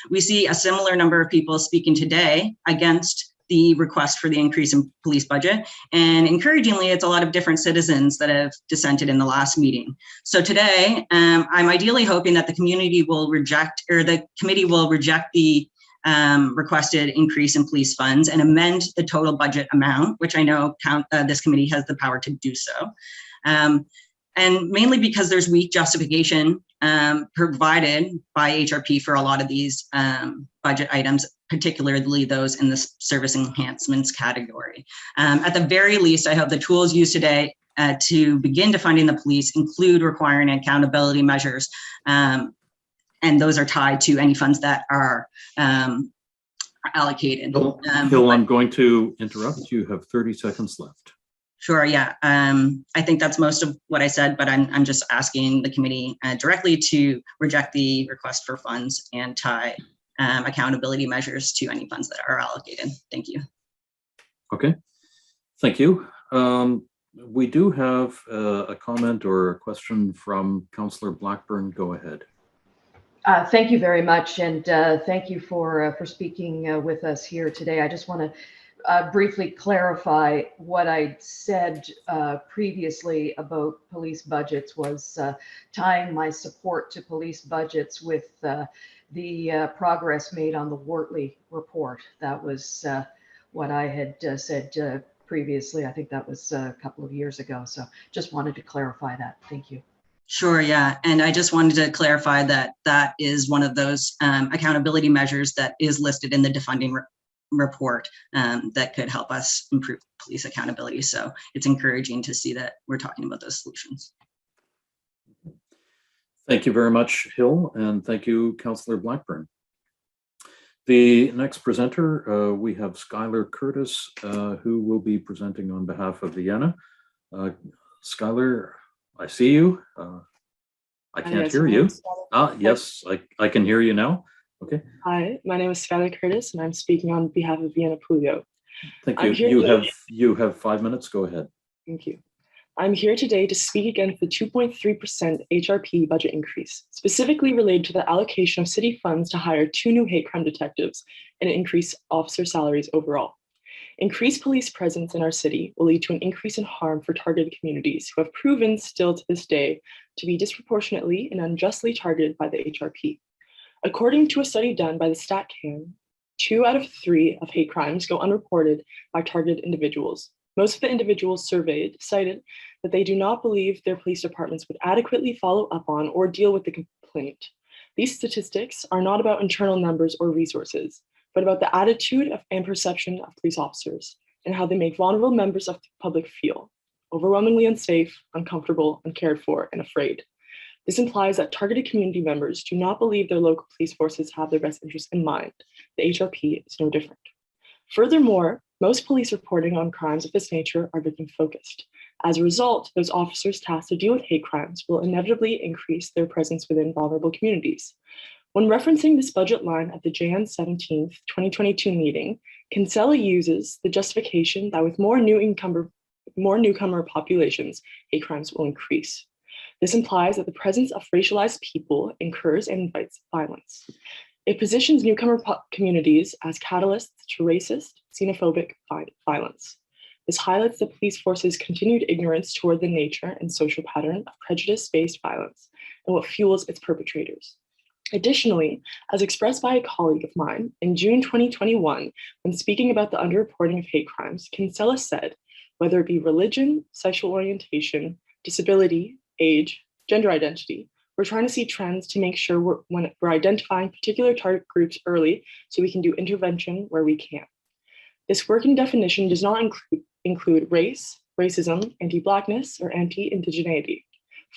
We see a similar number of people speaking today against the request for the increase in police budget. And encouragingly, it's a lot of different citizens that have dissented in the last meeting. So today, I'm ideally hoping that the community will reject, or the committee will reject the requested increase in police funds and amend the total budget amount, which I know this committee has the power to do so. And mainly because there's weak justification provided by HRP for a lot of these budget items, particularly those in the service enhancements category. At the very least, I hope the tools used today to begin defunding the police include requiring accountability measures, and those are tied to any funds that are allocated. Hill, I'm going to interrupt. You have 30 seconds left. Sure, yeah. I think that's most of what I said, but I'm just asking the committee directly to reject the request for funds and tie accountability measures to any funds that are allocated. Thank you. Okay, thank you. We do have a comment or a question from Councillor Blackburn. Go ahead. Thank you very much, and thank you for speaking with us here today. I just want to briefly clarify what I said previously about police budgets was tying my support to police budgets with the progress made on the Wortley report. That was what I had said previously. I think that was a couple of years ago. So just wanted to clarify that. Thank you. Sure, yeah. And I just wanted to clarify that that is one of those accountability measures that is listed in the defunding report that could help us improve police accountability. So it's encouraging to see that we're talking about those solutions. Thank you very much, Hill, and thank you, Councillor Blackburn. The next presenter, we have Skylar Curtis, who will be presenting on behalf of Vienna. Skylar, I see you. I can't hear you. Yes, I can hear you now. Okay. Hi, my name is Skylar Curtis, and I'm speaking on behalf of Vienna Polio. Thank you. You have 5 minutes. Go ahead. Thank you. I'm here today to speak against the 2.3% HRP budget increase, specifically related to the allocation of city funds to hire 2 new hate crime detectives and increase officer salaries overall. Increased police presence in our city will lead to an increase in harm for targeted communities who have proven still to this day to be disproportionately and unjustly targeted by the HRP. According to a study done by the StatCan, 2 out of 3 of hate crimes go unreported by targeted individuals. Most of the individuals surveyed cited that they do not believe their police departments would adequately follow up on or deal with the complaint. These statistics are not about internal numbers or resources, but about the attitude and perception of police officers and how they make vulnerable members of the public feel overwhelmingly unsafe, uncomfortable, uncared for, and afraid. This implies that targeted community members do not believe their local police forces have their best interests in mind. The HRP is no different. Furthermore, most police reporting on crimes of this nature are victim-focused. As a result, those officers tasked to deal with hate crimes will inevitably increase their presence within vulnerable communities. When referencing this budget line at the Jan 17th, 2022 meeting, Kinsella uses the justification that with more newcomer populations, hate crimes will increase. This implies that the presence of racialized people incurs and invites violence. It positions newcomer communities as catalysts to racist, xenophobic violence. This highlights the police force's continued ignorance toward the nature and social pattern of prejudice-based violence and what fuels its perpetrators. Additionally, as expressed by a colleague of mine, in June 2021, when speaking about the underreporting of hate crimes, Kinsella said, whether it be religion, sexual orientation, disability, age, gender identity, we're trying to see trends to make sure we're identifying particular target groups early so we can do intervention where we can. This working definition does not include race, racism, anti-Blackness, or anti-Indigeneity,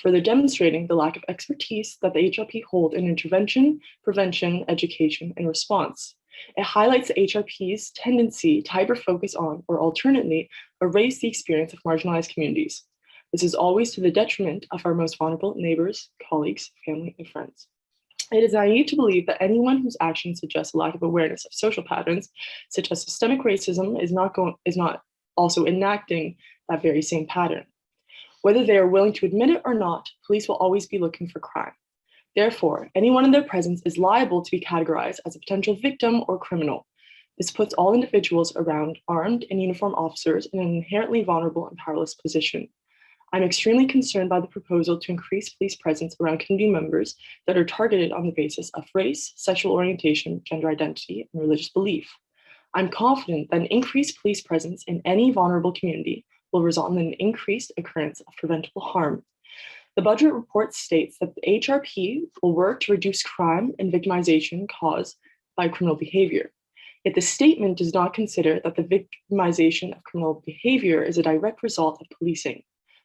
further demonstrating the lack of expertise that the HRP hold in intervention, prevention, education, and response. It highlights the HRP's tendency to hyper-focus on, or alternately, erase the experience of marginalized communities. This is always to the detriment of our most vulnerable neighbors, colleagues, family, and friends. It is naive to believe that anyone whose actions suggest a lack of awareness of social patterns, such as systemic racism, is not also enacting that very same pattern. Whether they are willing to admit it or not, police will always be looking for crime. Therefore, anyone in their presence is liable to be categorized as a potential victim or criminal. This puts all individuals around armed and uniformed officers in an inherently vulnerable and powerless position. I'm extremely concerned by the proposal to increase police presence around community members that are targeted on the basis of race, sexual orientation, gender identity, and religious belief. I'm confident that an increased police presence in any vulnerable community will result in an increased occurrence of preventable harm. The budget report states that the HRP will work to reduce crime and victimization caused by criminal behavior. Yet the statement does not consider that the victimization of criminal behavior is a direct result of policing.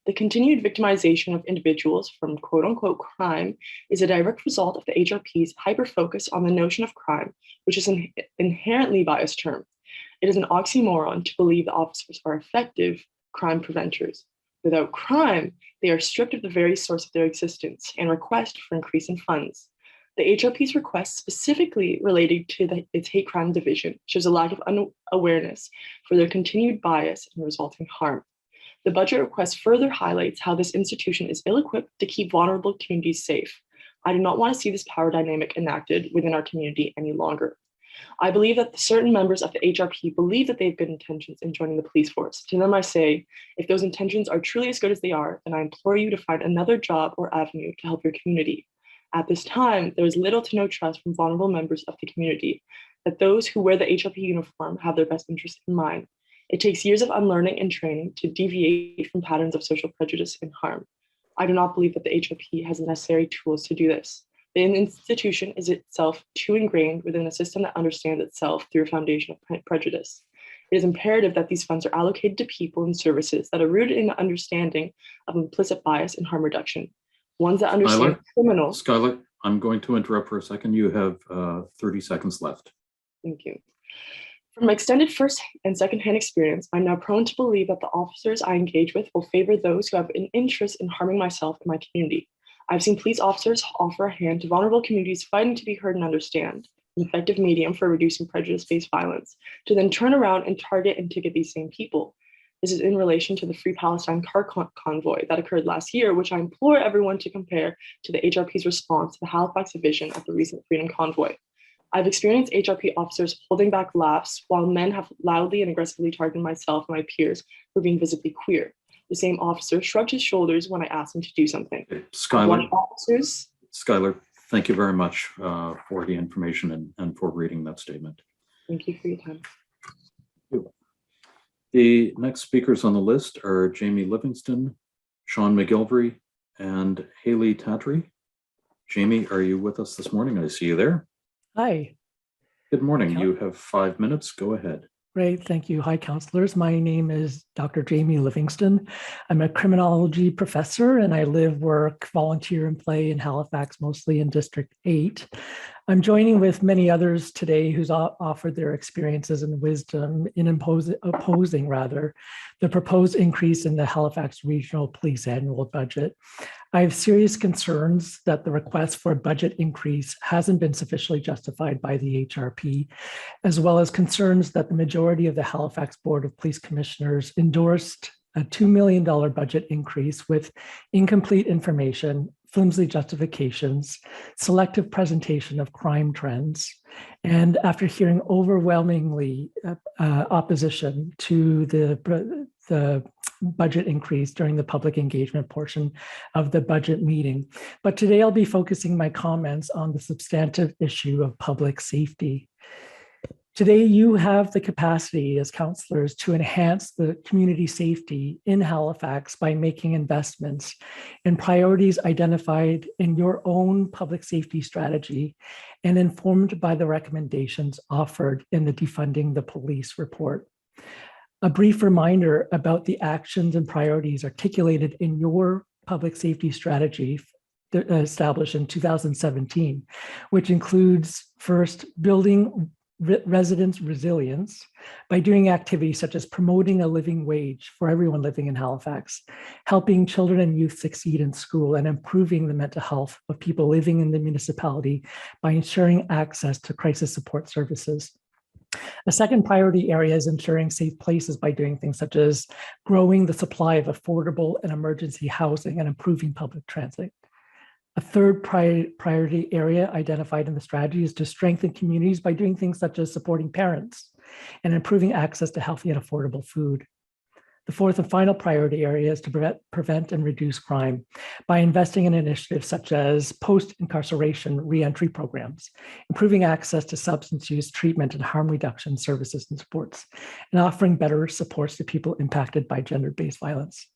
The continued victimization of individuals from quote-unquote crime is a direct result of the HRP's hyper-focus on the notion of crime, which is an inherently biased term. It is an oxymoron to believe the officers are effective crime preventers. Without crime, they are stripped of the very source of their existence and request for increase in funds. The HRP's request specifically related to its hate crime division shows a lack of awareness for their continued bias and resulting harm. The budget request further highlights how this institution is ill-equipped to keep vulnerable communities safe. I do not want to see this power dynamic enacted within our community any longer. I believe that certain members of the HRP believe that they have good intentions in joining the police force. To them I say, if those intentions are truly as good as they are, then I implore you to find another job or avenue to help your community. At this time, there is little to no trust from vulnerable members of the community that those who wear the HRP uniform have their best interest in mind. It takes years of unlearning and training to deviate from patterns of social prejudice and harm. I do not believe that the HRP has the necessary tools to do this. The institution is itself too ingrained within a system that understands itself through a foundation of prejudice. It is imperative that these funds are allocated to people and services that are rooted in the understanding of implicit bias and harm reduction. Ones that understand criminals. Skylar, I'm going to interrupt for a second. You have 30 seconds left. Thank you. From my extended first and secondhand experience, I'm now prone to believe that the officers I engage with will favor those who have an interest in harming myself and my community. I've seen police officers offer a hand to vulnerable communities fighting to be heard and understand, an effective medium for reducing prejudice-based violence, to then turn around and target and ticket these same people. This is in relation to the Free Palestine car convoy that occurred last year, which I implore everyone to compare to the HRP's response to the Halifax division of the recent Freedom Convoy. I've experienced HRP officers holding back laughs while men have loudly and aggressively targeted myself and my peers for being visibly queer. The same officer shrugged his shoulders when I asked him to do something. Skylar, thank you very much for the information and for reading that statement. Thank you for your time. The next speakers on the list are Jamie Livingston, Sean Mcgilvary, and Haley Tatri. Jamie, are you with us this morning? I see you there. Hi. Good morning. You have 5 minutes. Go ahead. Great. Thank you. Hi, counselors. My name is Dr. Jamie Livingston. I'm a criminology professor and I live, work, volunteer, and play in Halifax, mostly in District 8. I'm joining with many others today who's offered their experiences and wisdom in opposing the proposed increase in the Halifax Regional Police annual budget. I have serious concerns that the request for a budget increase hasn't been sufficiently justified by the HRP, as well as concerns that the majority of the Halifax Board of Police Commissioners endorsed a $2 million budget increase with incomplete information, flimsy justifications, selective presentation of crime trends, and after hearing overwhelmingly opposition to the budget increase during the public engagement portion of the budget meeting. But today I'll be focusing my comments on the substantive issue of public safety. Today, you have the capacity as councillors to enhance the community safety in Halifax by making investments in priorities identified in your own public safety strategy and informed by the recommendations offered in the Defunding the Police report. A brief reminder about the actions and priorities articulated in your public safety strategy established in 2017, which includes first, building residents' resilience by doing activities such as promoting a living wage for everyone living in Halifax, helping children and youth succeed in school, and improving the mental health of people living in the municipality by ensuring access to crisis support services. A second priority area is ensuring safe places by doing things such as growing the supply of affordable and emergency housing and improving public transit. A third priority area identified in the strategy is to strengthen communities by doing things such as supporting parents and improving access to healthy and affordable food. The fourth and final priority area is to prevent and reduce crime by investing in initiatives such as post-incarceration reentry programs, improving access to substance use treatment and harm reduction services and supports, and offering better supports to people impacted by gender-based violence.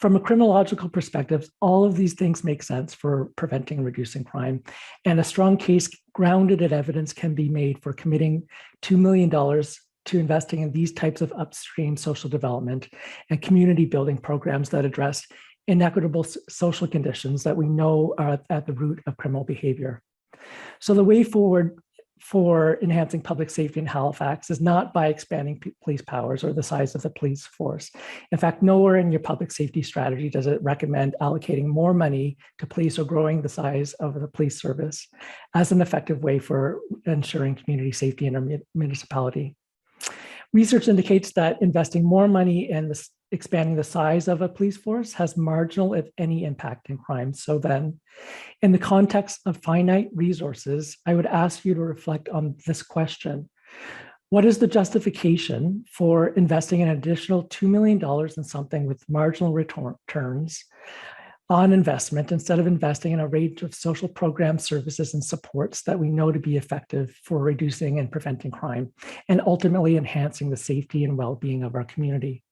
From a criminological perspective, all of these things make sense for preventing and reducing crime, and a strong case grounded in evidence can be made for committing $2 million to investing in these types of upstream social development and community building programs that address inequitable social conditions that we know are at the root of criminal behavior. So the way forward for enhancing public safety in Halifax is not by expanding police powers or the size of the police force. In fact, nowhere in your public safety strategy does it recommend allocating more money to police or growing the size of the police service as an effective way for ensuring community safety in our municipality. Research indicates that investing more money in expanding the size of a police force has marginal, if any, impact in crime. So then, in the context of finite resources, I would ask you to reflect on this question. What is the justification for investing an additional $2 million in something with marginal returns on investment instead of investing in a range of social programs, services, and supports that we know to be effective for reducing and preventing crime and ultimately enhancing the safety and well-being of our community?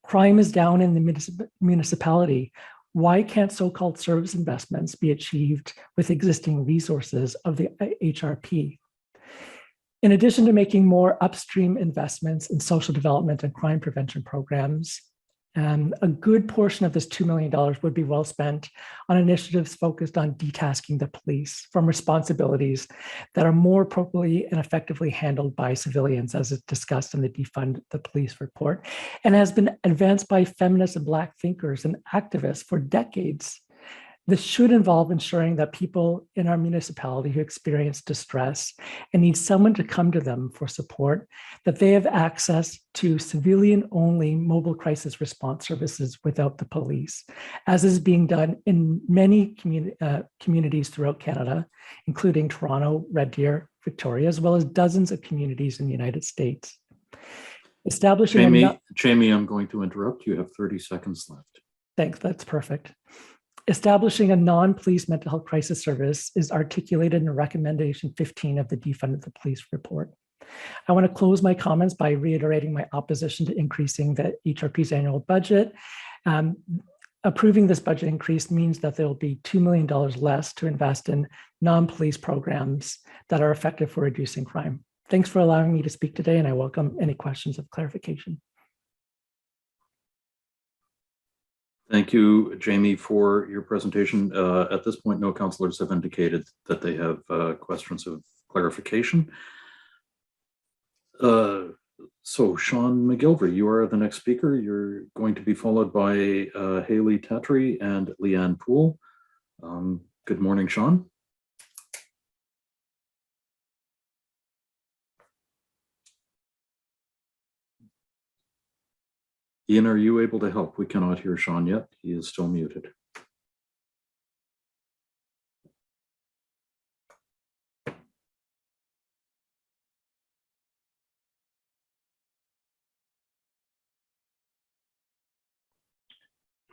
Crime is down in the municipality Why can't so-called service investments be achieved with existing resources of the HRP? In addition to making more upstream investments in social development and crime prevention programs, a good portion of this $2 million would be well spent on initiatives focused on detasking the police from responsibilities that are more appropriately and effectively handled by civilians, as is discussed in the Defund the Police report, and has been advanced by feminists and Black thinkers and activists for decades. This should involve ensuring that people in our municipality who experience distress and need someone to come to them for support, that they have access to civilian-only mobile crisis response services without the police, as is being done in many communities throughout Canada, including Toronto, Red Deer, Victoria, as well as dozens of communities in the United States. Establishing Jamie, I'm going to interrupt. You have 30 seconds left. Thanks, that's perfect. Establishing a non-police mental health crisis service is articulated in recommendation 15 of the Defund the Police report. I want to close my comments by reiterating my opposition to increasing the HRP's annual budget. Approving this budget increase means that there will be $2 million less to invest in non-police programs that are effective for reducing crime. Thanks for allowing me to speak today, and I welcome any questions of clarification. Thank you, Jamie, for your presentation. At this point, no councillors have indicated that they have questions of clarification. So Sean Mcgilvary, you are the next speaker. You're going to be followed by Haley Tatri and Leanne Poole. Good morning, Sean. Ian, are you able to help? We cannot hear Sean yet. He is still muted.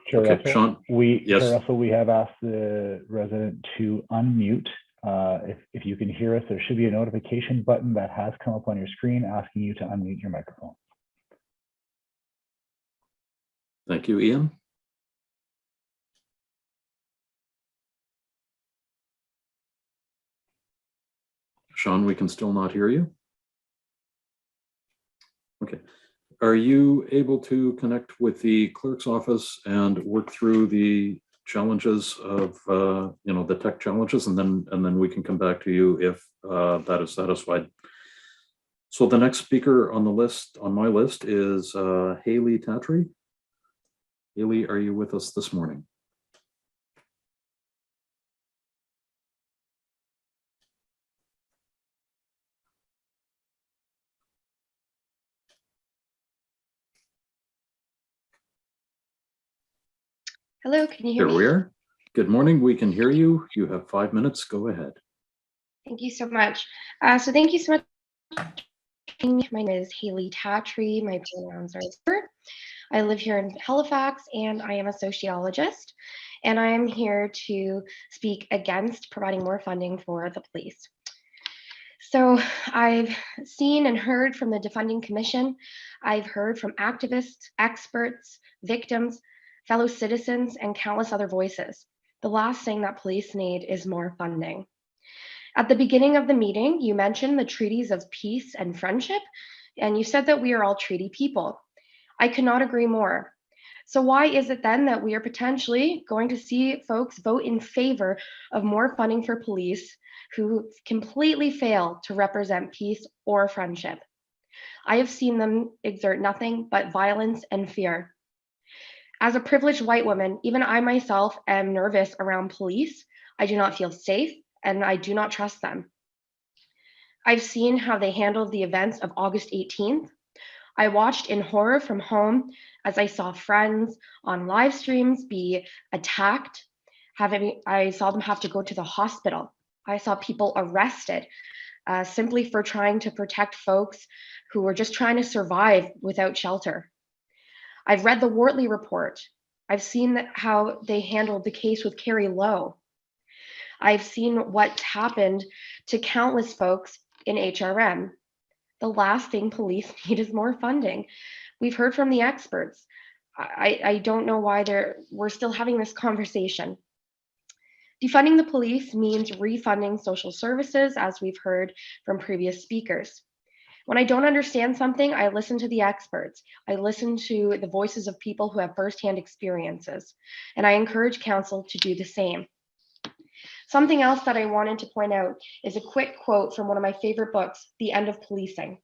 Chair Okay, Russell, Sean. Chair Russell, we have asked the resident to unmute. If you can hear us, there should be a notification button that has come up on your screen asking you to unmute your microphone. Thank you, Ian. Sean, we can still not hear you. Okay. Are you able to connect with the clerk's office and work through the challenges of, the tech challenges, and then we can come back to you if that is satisfied. So the next speaker on the list, on my list, is Haley Tatri. Haley, are you with us this morning? Hello, can you hear me? Here we are. Good morning, we can hear you. You have 5 minutes, go ahead. Thank you so much. Thank you so much. My name is Haley Tatri. My pronouns are her. I live here in Halifax and I am a sociologist. And I am here to speak against providing more funding for the police. So I've seen and heard from the Defunding Commission. I've heard from activists, experts, victims, fellow citizens, and countless other voices. The last thing that police need is more funding. At the beginning of the meeting, you mentioned the treaties of peace and friendship, and you said that we are all treaty people. I could not agree more. So why is it then that we are potentially going to see folks vote in favor of more funding for police who completely fail to represent peace or friendship? I have seen them exert nothing but violence and fear. As a privileged white woman, even I myself am nervous around police. I do not feel safe and I do not trust them. I've seen how they handled the events of August 18th. I watched in horror from home as I saw friends on live streams be attacked. I saw them have to go to the hospital. I saw people arrested simply for trying to protect folks who were just trying to survive without shelter. I've read the Wortley report. I've seen how they handled the case with Carrie Lowe. I've seen what's happened to countless folks in HRM. The last thing police need is more funding. We've heard from the experts. I don't know why we're still having this conversation. Defunding the police means refunding social services, as we've heard from previous speakers. When I don't understand something, I listen to the experts. I listen to the voices of people who have firsthand experiences, and I encourage council to do the same. Something else that I wanted to point out is a quick quote from one of my favorite books, The End of Policing.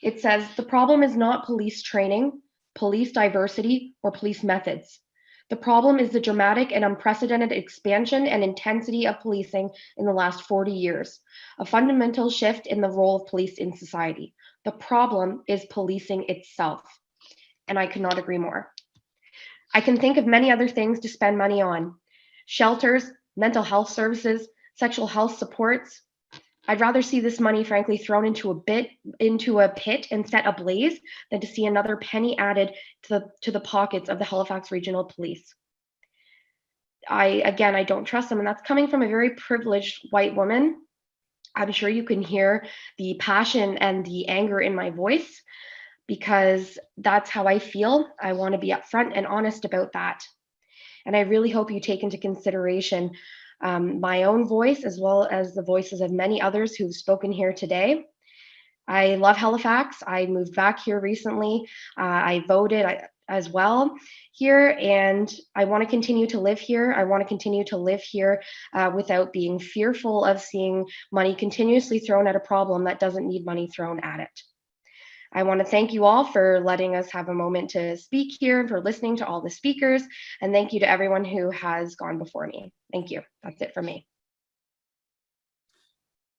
It says, "The problem is not police training, police diversity, or police methods. The problem is the dramatic and unprecedented expansion and intensity of policing in the last 40 years, a fundamental shift in the role of police in society. The problem is policing itself." And I could not agree more. I can think of many other things to spend money on: shelters, mental health services, sexual health supports. I'd rather see this money, frankly, thrown into a pit and set ablaze than to see another penny added to the pockets of the Halifax Regional Police. I don't trust them, and that's coming from a very privileged white woman. I'm sure you can hear the passion and the anger in my voice, because that's how I feel. I want to be upfront and honest about that. And I really hope you take into consideration my own voice, as well as the voices of many others who've spoken here today. I love Halifax. I moved back here recently. I voted as well here, and I want to continue to live here. I want to continue to live here without being fearful of seeing money continuously thrown at a problem that doesn't need money thrown at it. I want to thank you all for letting us have a moment to speak here, for listening to all the speakers, and thank you to everyone who has gone before me. Thank you. That's it for me.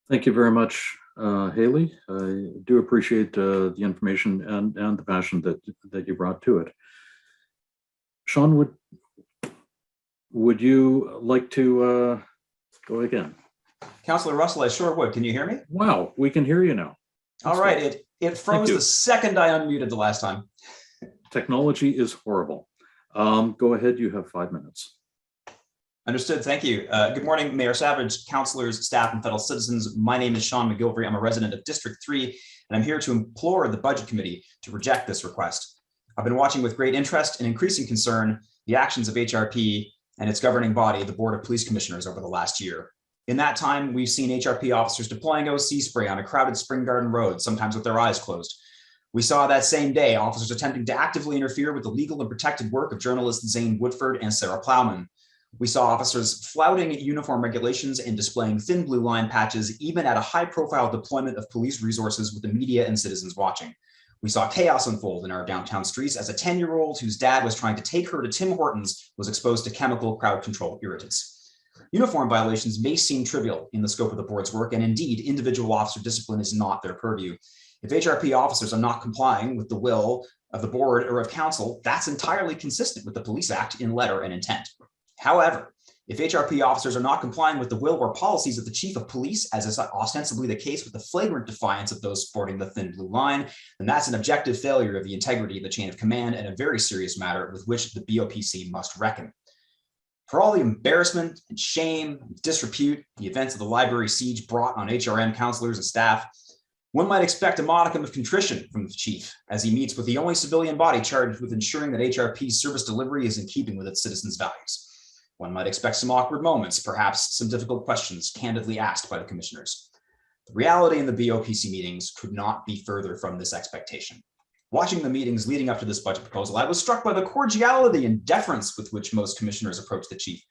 Thank you very much, Haley. I do appreciate the information and the passion that you brought to it. Sean, would you like to go again? Councillor Russell, I sure would. Can you hear me? Wow, we can hear you now. All right. It froze the second I unmuted the last time. Technology is horrible. Go ahead. You have 5 minutes. Understood. Thank you. Good morning, Mayor Savage, councillors, staff, and fellow citizens. My name is Sean Mcgilvary. I'm a resident of District 3, and I'm here to implore the Budget Committee to reject this request. I've been watching with great interest and increasing concern the actions of HRP and its governing body, the Board of Police Commissioners, over the last year. In that time, we've seen HRP officers deploying OC spray on a crowded Spring Garden road, sometimes with their eyes closed. We saw that same day officers attempting to actively interfere with the legal and protected work of journalists Zane Woodford and Sarah Plowman. We saw officers flouting uniform regulations and displaying thin blue line patches, even at a high-profile deployment of police resources with the media and citizens watching. We saw chaos unfold in our downtown streets as a 10-year-old whose dad was trying to take her to Tim Hortons was exposed to chemical crowd control irritants. Uniform violations may seem trivial in the scope of the board's work, and indeed, individual officer discipline is not their purview. If HRP officers are not complying with the will of the board or of council, that's entirely consistent with the Police Act in letter and intent. However, if HRP officers are not complying with the will or policies of the chief of police, as is ostensibly the case with the flagrant defiance of those sporting the thin blue line, then that's an objective failure of the integrity of the chain of command and a very serious matter with which the BOPC must reckon. For all the embarrassment and shame and disrepute the events of the library siege brought on HRM councillors and staff, one might expect a modicum of contrition from the chief as he meets with the only civilian body charged with ensuring that HRP's service delivery is in keeping with its citizens' values. One might expect some awkward moments, perhaps some difficult questions candidly asked by the commissioners. The reality in the BOPC meetings could not be further from this expectation. Watching the meetings leading up to this budget proposal, I was struck by the cordiality and deference with which most commissioners approach the chief.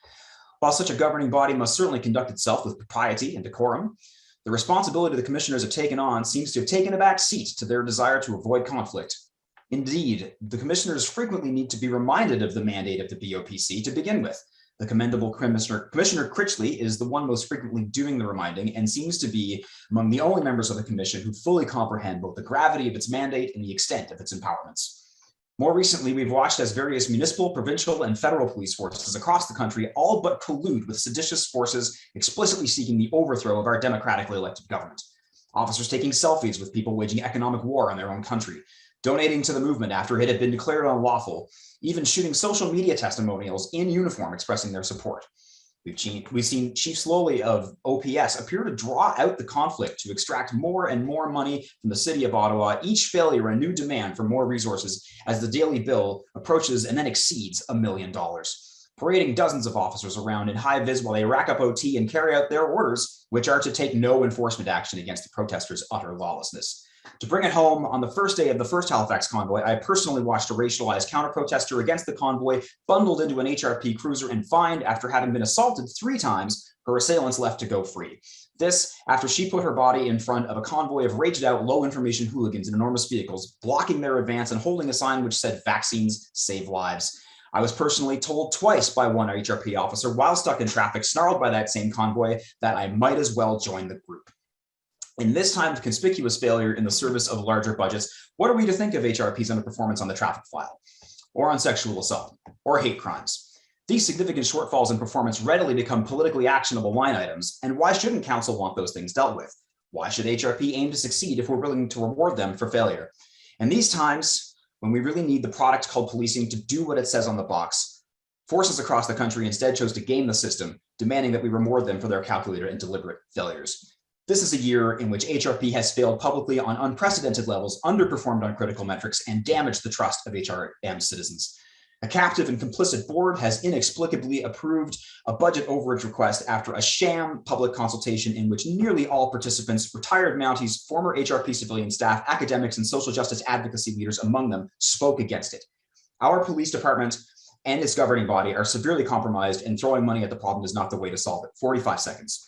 While such a governing body must certainly conduct itself with propriety and decorum, the responsibility the commissioners have taken on seems to have taken a back seat to their desire to avoid conflict. Indeed, the commissioners frequently need to be reminded of the mandate of the BOPC to begin with. The commendable Commissioner Critchley is the one most frequently doing the reminding and seems to be among the only members of the commission who fully comprehend both the gravity of its mandate and the extent of its empowerments. More recently, we've watched as various municipal, provincial, and federal police forces across the country all but collude with seditious forces explicitly seeking the overthrow of our democratically elected government. Officers taking selfies with people waging economic war in their own country, donating to the movement after it had been declared unlawful, even shooting social media testimonials in uniform expressing their support. We've seen Chief Slowly of OPS appear to draw out the conflict to extract more and more money from the city of Ottawa, each failure a new demand for more resources as the daily bill approaches and then exceeds $1 million. Parading dozens of officers around in high vis while they rack up OT and carry out their orders, which are to take no enforcement action against the protesters' utter lawlessness. To bring it home, on the first day of the first Halifax convoy, I personally watched a racialized counter-protester against the convoy bundled into an HRP cruiser and fined after having been assaulted 3 times, her assailants left to go free. This after she put her body in front of a convoy of raged-out, low-information hooligans in enormous vehicles, blocking their advance and holding a sign which said, "Vaccines save lives." I was personally told twice by one HRP officer while stuck in traffic, snarled by that same convoy, that I might as well join the group. In this time of conspicuous failure in the service of larger budgets, what are we to think of HRP's underperformance on the traffic file, or on sexual assault, or hate crimes? These significant shortfalls in performance readily become politically actionable line items, and why shouldn't council want those things dealt with? Why should HRP aim to succeed if we're willing to reward them for failure? In these times, when we really need the product called policing to do what it says on the box, forces across the country instead chose to game the system, demanding that we reward them for their calculated and deliberate failures. This is a year in which HRP has failed publicly on unprecedented levels, underperformed on critical metrics, and damaged the trust of HRM citizens. A captive and complicit board has inexplicably approved a budget overage request after a sham public consultation in which nearly all participants, retired Mounties, former HRP civilian staff, academics, and social justice advocacy leaders among them, spoke against it. Our police department and its governing body are severely compromised, and throwing money at the problem is not the way to solve it. 45 seconds.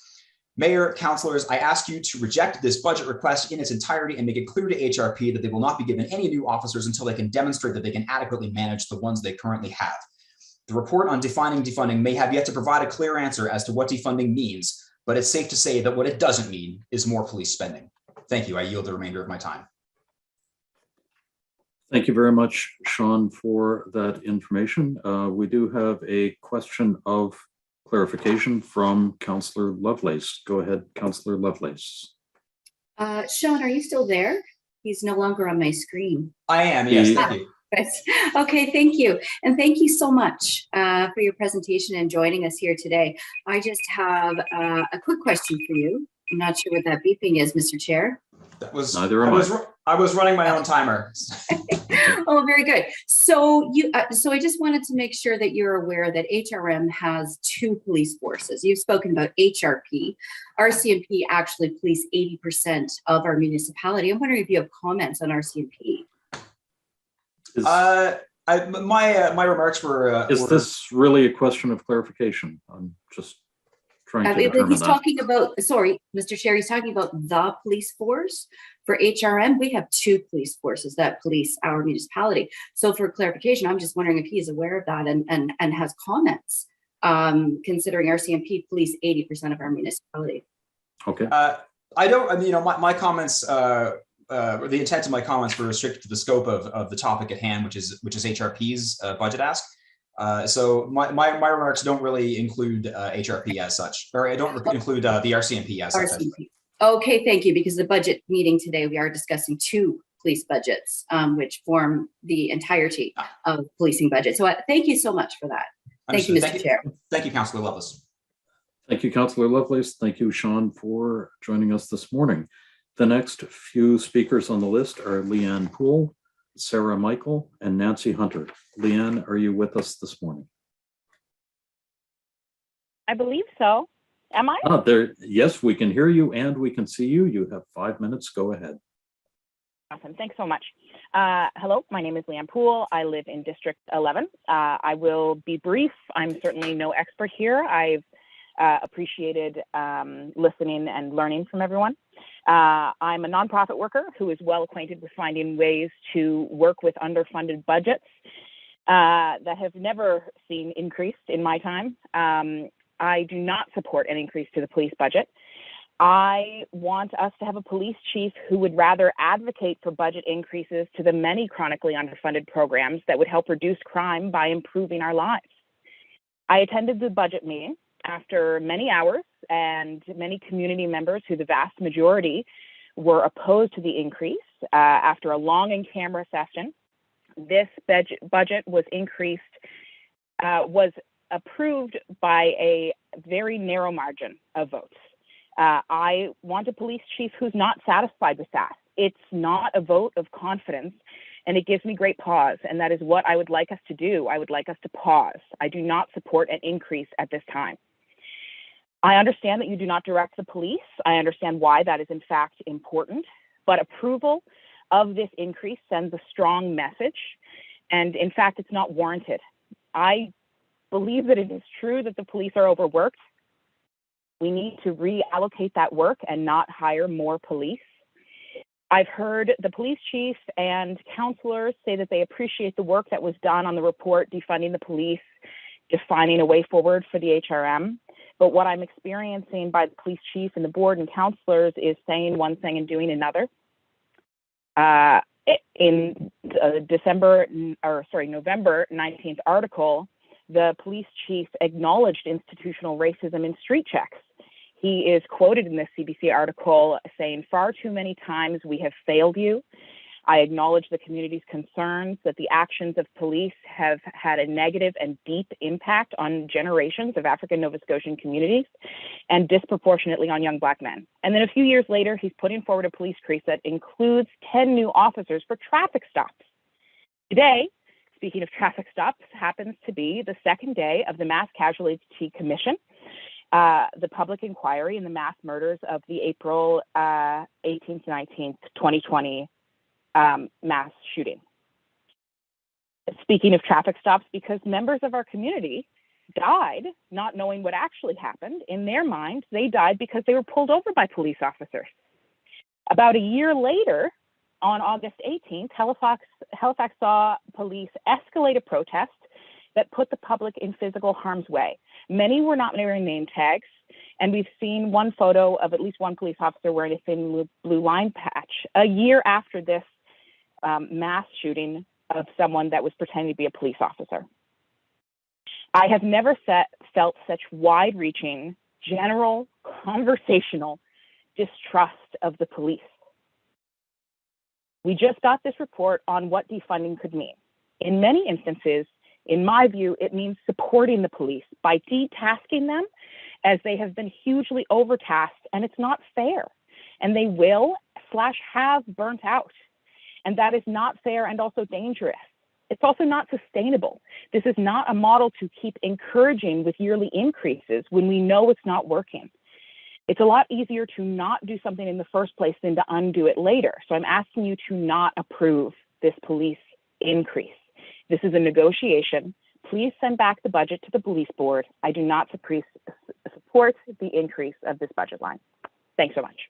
Mayor, councillors, I ask you to reject this budget request in its entirety and make it clear to HRP that they will not be given any new officers until they can demonstrate that they can adequately manage the ones they currently have. The report on defining defunding may have yet to provide a clear answer as to what defunding means, but it's safe to say that what it doesn't mean is more police spending. Thank you. I yield the remainder of my time. Thank you very much, Sean, for that information. We do have a question of clarification from Councillor Lovelace. Go ahead, Councillor Lovelace. Sean, are you still there? He's no longer on my screen. I am, yes, thank you. Okay, thank you. And thank you so much for your presentation and joining us here today. I just have a quick question for you. I'm not sure what that beeping is, Mr. Chair. That was, Neither am I. I was running my own timer. Oh, very good. So so I just wanted to make sure that you're aware that HRM has 2 police forces. You've spoken about HRP. RCMP actually police 80% of our municipality. I'm wondering if you have comments on RCMP. My remarks were. Is this really a question of clarification? I'm just trying to determine he's that. talking about, sorry, Mr. Chair, he's talking about the police force. For HRM, we have 2 police forces that police our municipality. So for clarification, I'm just wondering if he is aware of that and has comments, considering RCMP police 80% of our municipality. Okay. I don't, I mean, you know, my comments, the intent of my comments were restricted to the scope of the topic at hand, which is HRP's budget ask. So my remarks don't really include HRP as such, or I don't include the RCMP as such. Okay, thank you. Because the budget meeting today, we are discussing 2 police budgets, which form the entirety of policing budget. So thank you so much for that. Thank you, Mr. Chair. Thank you, Councillor Lovelace. Thank you, Councillor Lovelace. Thank you, Sean, for joining us this morning. The next few speakers on the list are Leanne Poole, Sarah Michael, and Nancy Hunter. Leanne, are you with us this morning? I believe so. Am I? Yes, we can hear you and we can see you. You have 5 minutes. Go ahead. Awesome. Thanks so much. Hello, my name is Leanne Poole. I live in District 11. I will be brief. I'm certainly no expert here. I've appreciated listening and learning from everyone. I'm a nonprofit worker who is well acquainted with finding ways to work with underfunded budgets that have never seen increased in my time. I do not support an increase to the police budget. I want us to have a police chief who would rather advocate for budget increases to the many chronically underfunded programs that would help reduce crime by improving our lives. I attended the budget meeting after many hours and many community members who the vast majority were opposed to the increase. After a long in-camera session, this budget was increased, was approved by a very narrow margin of votes. I want a police chief who's not satisfied with that. It's not a vote of confidence, and it gives me great pause, and that is what I would like us to do. I would like us to pause. I do not support an increase at this time. I understand that you do not direct the police. I understand why that is in fact important, but approval of this increase sends a strong message, and in fact, it's not warranted. I believe that it is true that the police are overworked. We need to reallocate that work and not hire more police. I've heard the police chief and councillors say that they appreciate the work that was done on the report defunding the police, defining a way forward for the HRM. But what I'm experiencing by the police chief and the board and councillors is saying one thing and doing another. In November 19th article, the police chief acknowledged institutional racism in street checks. He is quoted in this CBC article saying, "Far too many times we have failed you. I acknowledge the community's concerns that the actions of police have had a negative and deep impact on generations of African Nova Scotian communities and disproportionately on young Black men." And then a few years later, he's putting forward a police increase that includes 10 new officers for traffic stops. Today, speaking of traffic stops, happens to be the second day of the Mass Casualty Commission, the public inquiry in the mass murders of the April 18th, 19th, 2020 mass shooting. Speaking of traffic stops, because members of our community died not knowing what actually happened. In their minds, they died because they were pulled over by police officers. About a year later, on August 18th, Halifax saw police escalate a protest that put the public in physical harm's way. Many were not wearing name tags, and we've seen one photo of at least one police officer wearing a thin blue line patch a year after this mass shooting of someone that was pretending to be a police officer. I have never felt such wide-reaching, general, conversational distrust of the police. We just got this report on what defunding could mean. In many instances, in my view, it means supporting the police by detasking them, as they have been hugely overtasked, and it's not fair. And they will/have burnt out. And that is not fair and also dangerous. It's also not sustainable. This is not a model to keep encouraging with yearly increases when we know it's not working. It's a lot easier to not do something in the first place than to undo it later. So I'm asking you to not approve this police increase. This is a negotiation. Please send back the budget to the police board. I do not support the increase of this budget line. Thanks so much.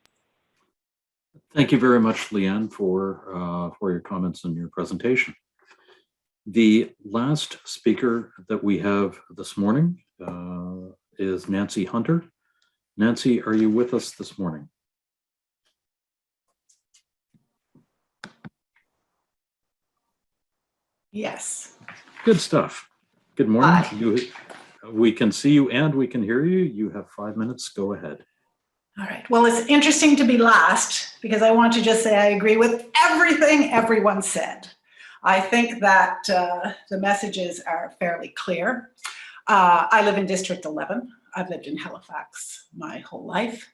Thank you very much, Leanne, for your comments and your presentation. The last speaker that we have this morning is Nancy Hunter. Nancy, are you with us this morning? Yes. Good stuff. Good morning. We can see you and we can hear you. You have 5 minutes. Go ahead. All right. Well, it's interesting to be last because I want to just say I agree with everything everyone said. I think that the messages are fairly clear. I live in District 11. I've lived in Halifax my whole life.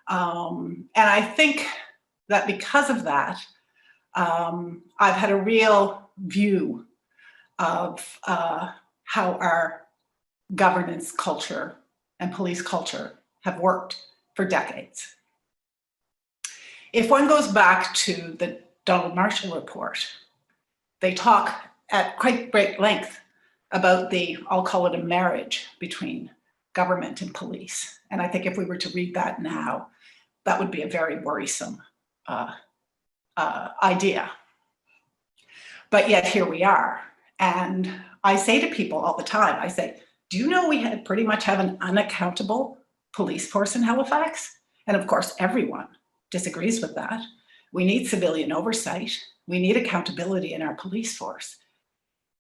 And I think that because of that, I've had a real view of how our governance culture and police culture have worked for decades. If one goes back to the Donald Marshall report, they talk at quite great length about I'll call it a marriage between government and police. And I think if we were to read that now, that would be a very worrisome idea. But yet here we are. And I say to people all the time, I say, do you know we pretty much have an unaccountable police force in Halifax? And of course, everyone disagrees with that. We need civilian oversight. We need accountability in our police force.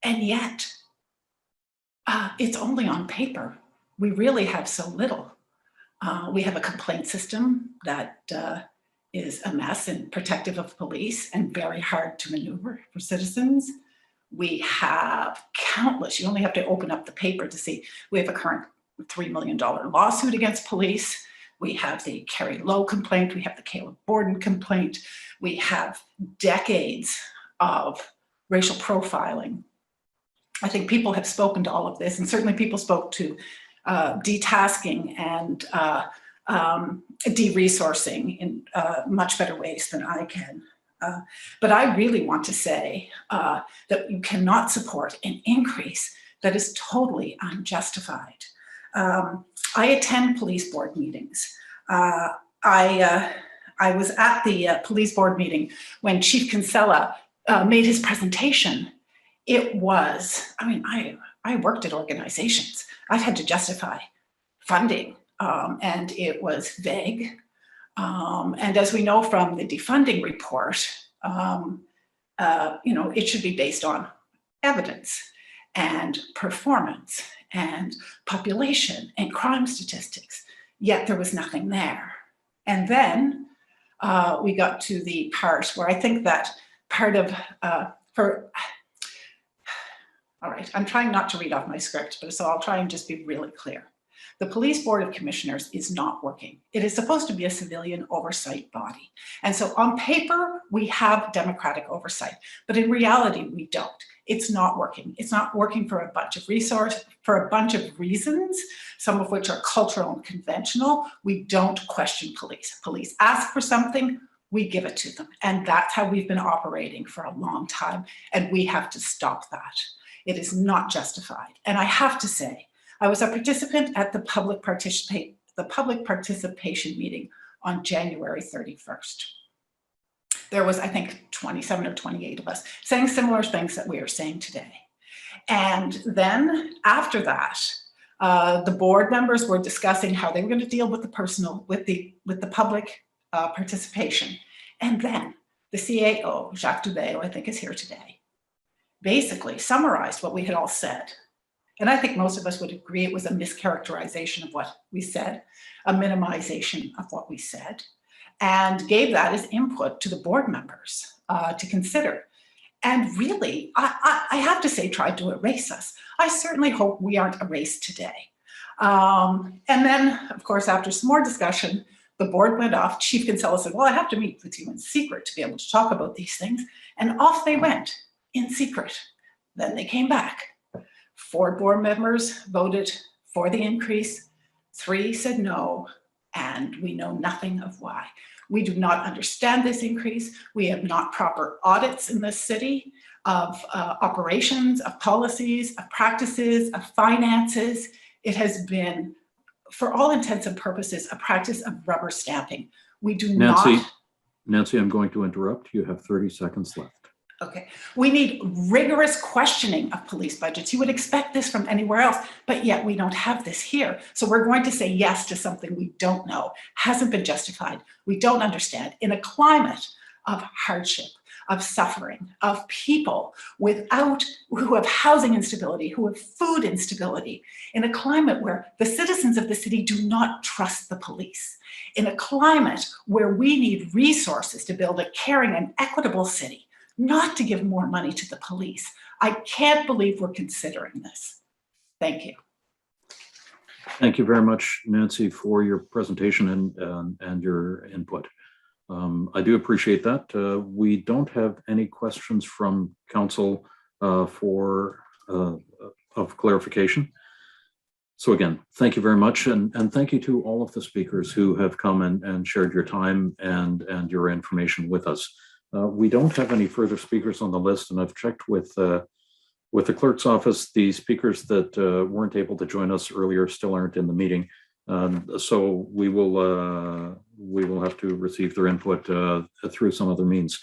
And yet, it's only on paper. We really have so little. We have a complaint system that is a mess and protective of police and very hard to maneuver for citizens. We have countless, you only have to open up the paper to see, we have a current $3 million lawsuit against police. We have the Carrie Lowe complaint. We have the Caleb Borden complaint. We have decades of racial profiling. I think people have spoken to all of this, and certainly people spoke to detasking and de-resourcing in much better ways than I can. But I really want to say that you cannot support an increase that is totally unjustified. I attend police board meetings. I was at the police board meeting when Chief Kinsella made his presentation. It was, I mean, I worked at organizations. I've had to justify funding, and it was vague. And as we know from the defunding report, it should be based on evidence and performance and population and crime statistics, yet there was nothing there. And then we got to the part where I think that part of, all right, I'm trying not to read off my script, but so I'll try and just be really clear. The Police Board of Commissioners is not working. It is supposed to be a civilian oversight body. And so on paper, we have democratic oversight, but in reality, we don't. It's not working. It's not working for a bunch of reasons, some of which are cultural and conventional. We don't question police. Police ask for something, we give it to them. And that's how we've been operating for a long time. And we have to stop that. It is not justified. And I have to say, I was a participant at the public participation meeting on January 31st. There was, I think, 27 or 28 of us saying similar things that we are saying today. And then after that, the board members were discussing how they were going to deal with the public participation. And then the CAO, Jacques Dubé, I think is here today, basically summarized what we had all said. And I think most of us would agree it was a mischaracterization of what we said, a minimization of what we said, and gave that as input to the board members to consider. And really, I have to say, tried to erase us. I certainly hope we aren't erased today. And then, of course, after some more discussion, the board went off. Chief Kinsella said, well, I have to meet with you in secret to be able to talk about these things. And off they went in secret. Then they came back. 4 board members voted for the increase, 3 said no, and we know nothing of why. We do not understand this increase. We have not proper audits in this city of operations, of policies, of practices, of finances. It has been, for all intents and purposes, a practice of rubber stamping. We do not. Nancy, I'm going to interrupt. You have 30 seconds left. Okay, we need rigorous questioning of police budgets. You would expect this from anywhere else, but yet we don't have this here. So we're going to say yes to something we don't know, hasn't been justified, we don't understand, in a climate of hardship, of suffering, of people who have housing instability, who have food instability, in a climate where the citizens of the city do not trust the police, in a climate where we need resources to build a caring and equitable city, not to give more money to the police. I can't believe we're considering this. Thank you. Thank you very much, Nancy, for your presentation and your input. I do appreciate that. We don't have any questions from council of clarification. So again, thank you very much. And thank you to all of the speakers who have come and shared your time and your information with us. We don't have any further speakers on the list, and I've checked with the clerk's office. The speakers that weren't able to join us earlier still aren't in the meeting, so we will have to receive their input through some other means.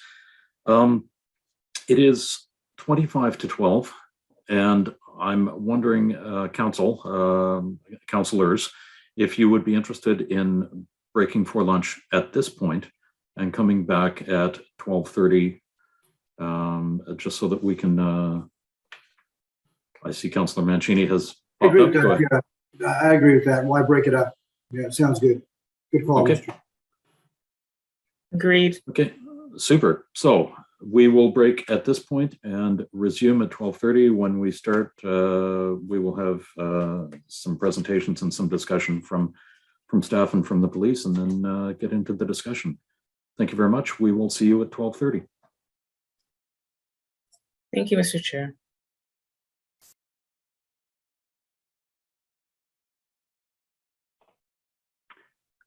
It is 25 to 12, and I'm wondering, councillors, if you would be interested in breaking for lunch at this point and coming back at 12:30, just so that we can, I see Councillor Mancini has popped up. Go ahead. Yeah, I agree with that. Why break it up? Yeah, sounds good. Good call, Okay. Mr. Agreed. Okay, super. So We will break at this point and resume at 12:30. When we start, we will have some presentations and some discussion from staff and from the police, and then get into the discussion. Thank you very much. We will see you at 12:30. Thank you, Mr. Chair.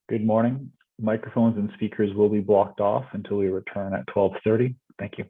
Good morning. Microphones and speakers will be blocked off until we return at 12:30. Thank you.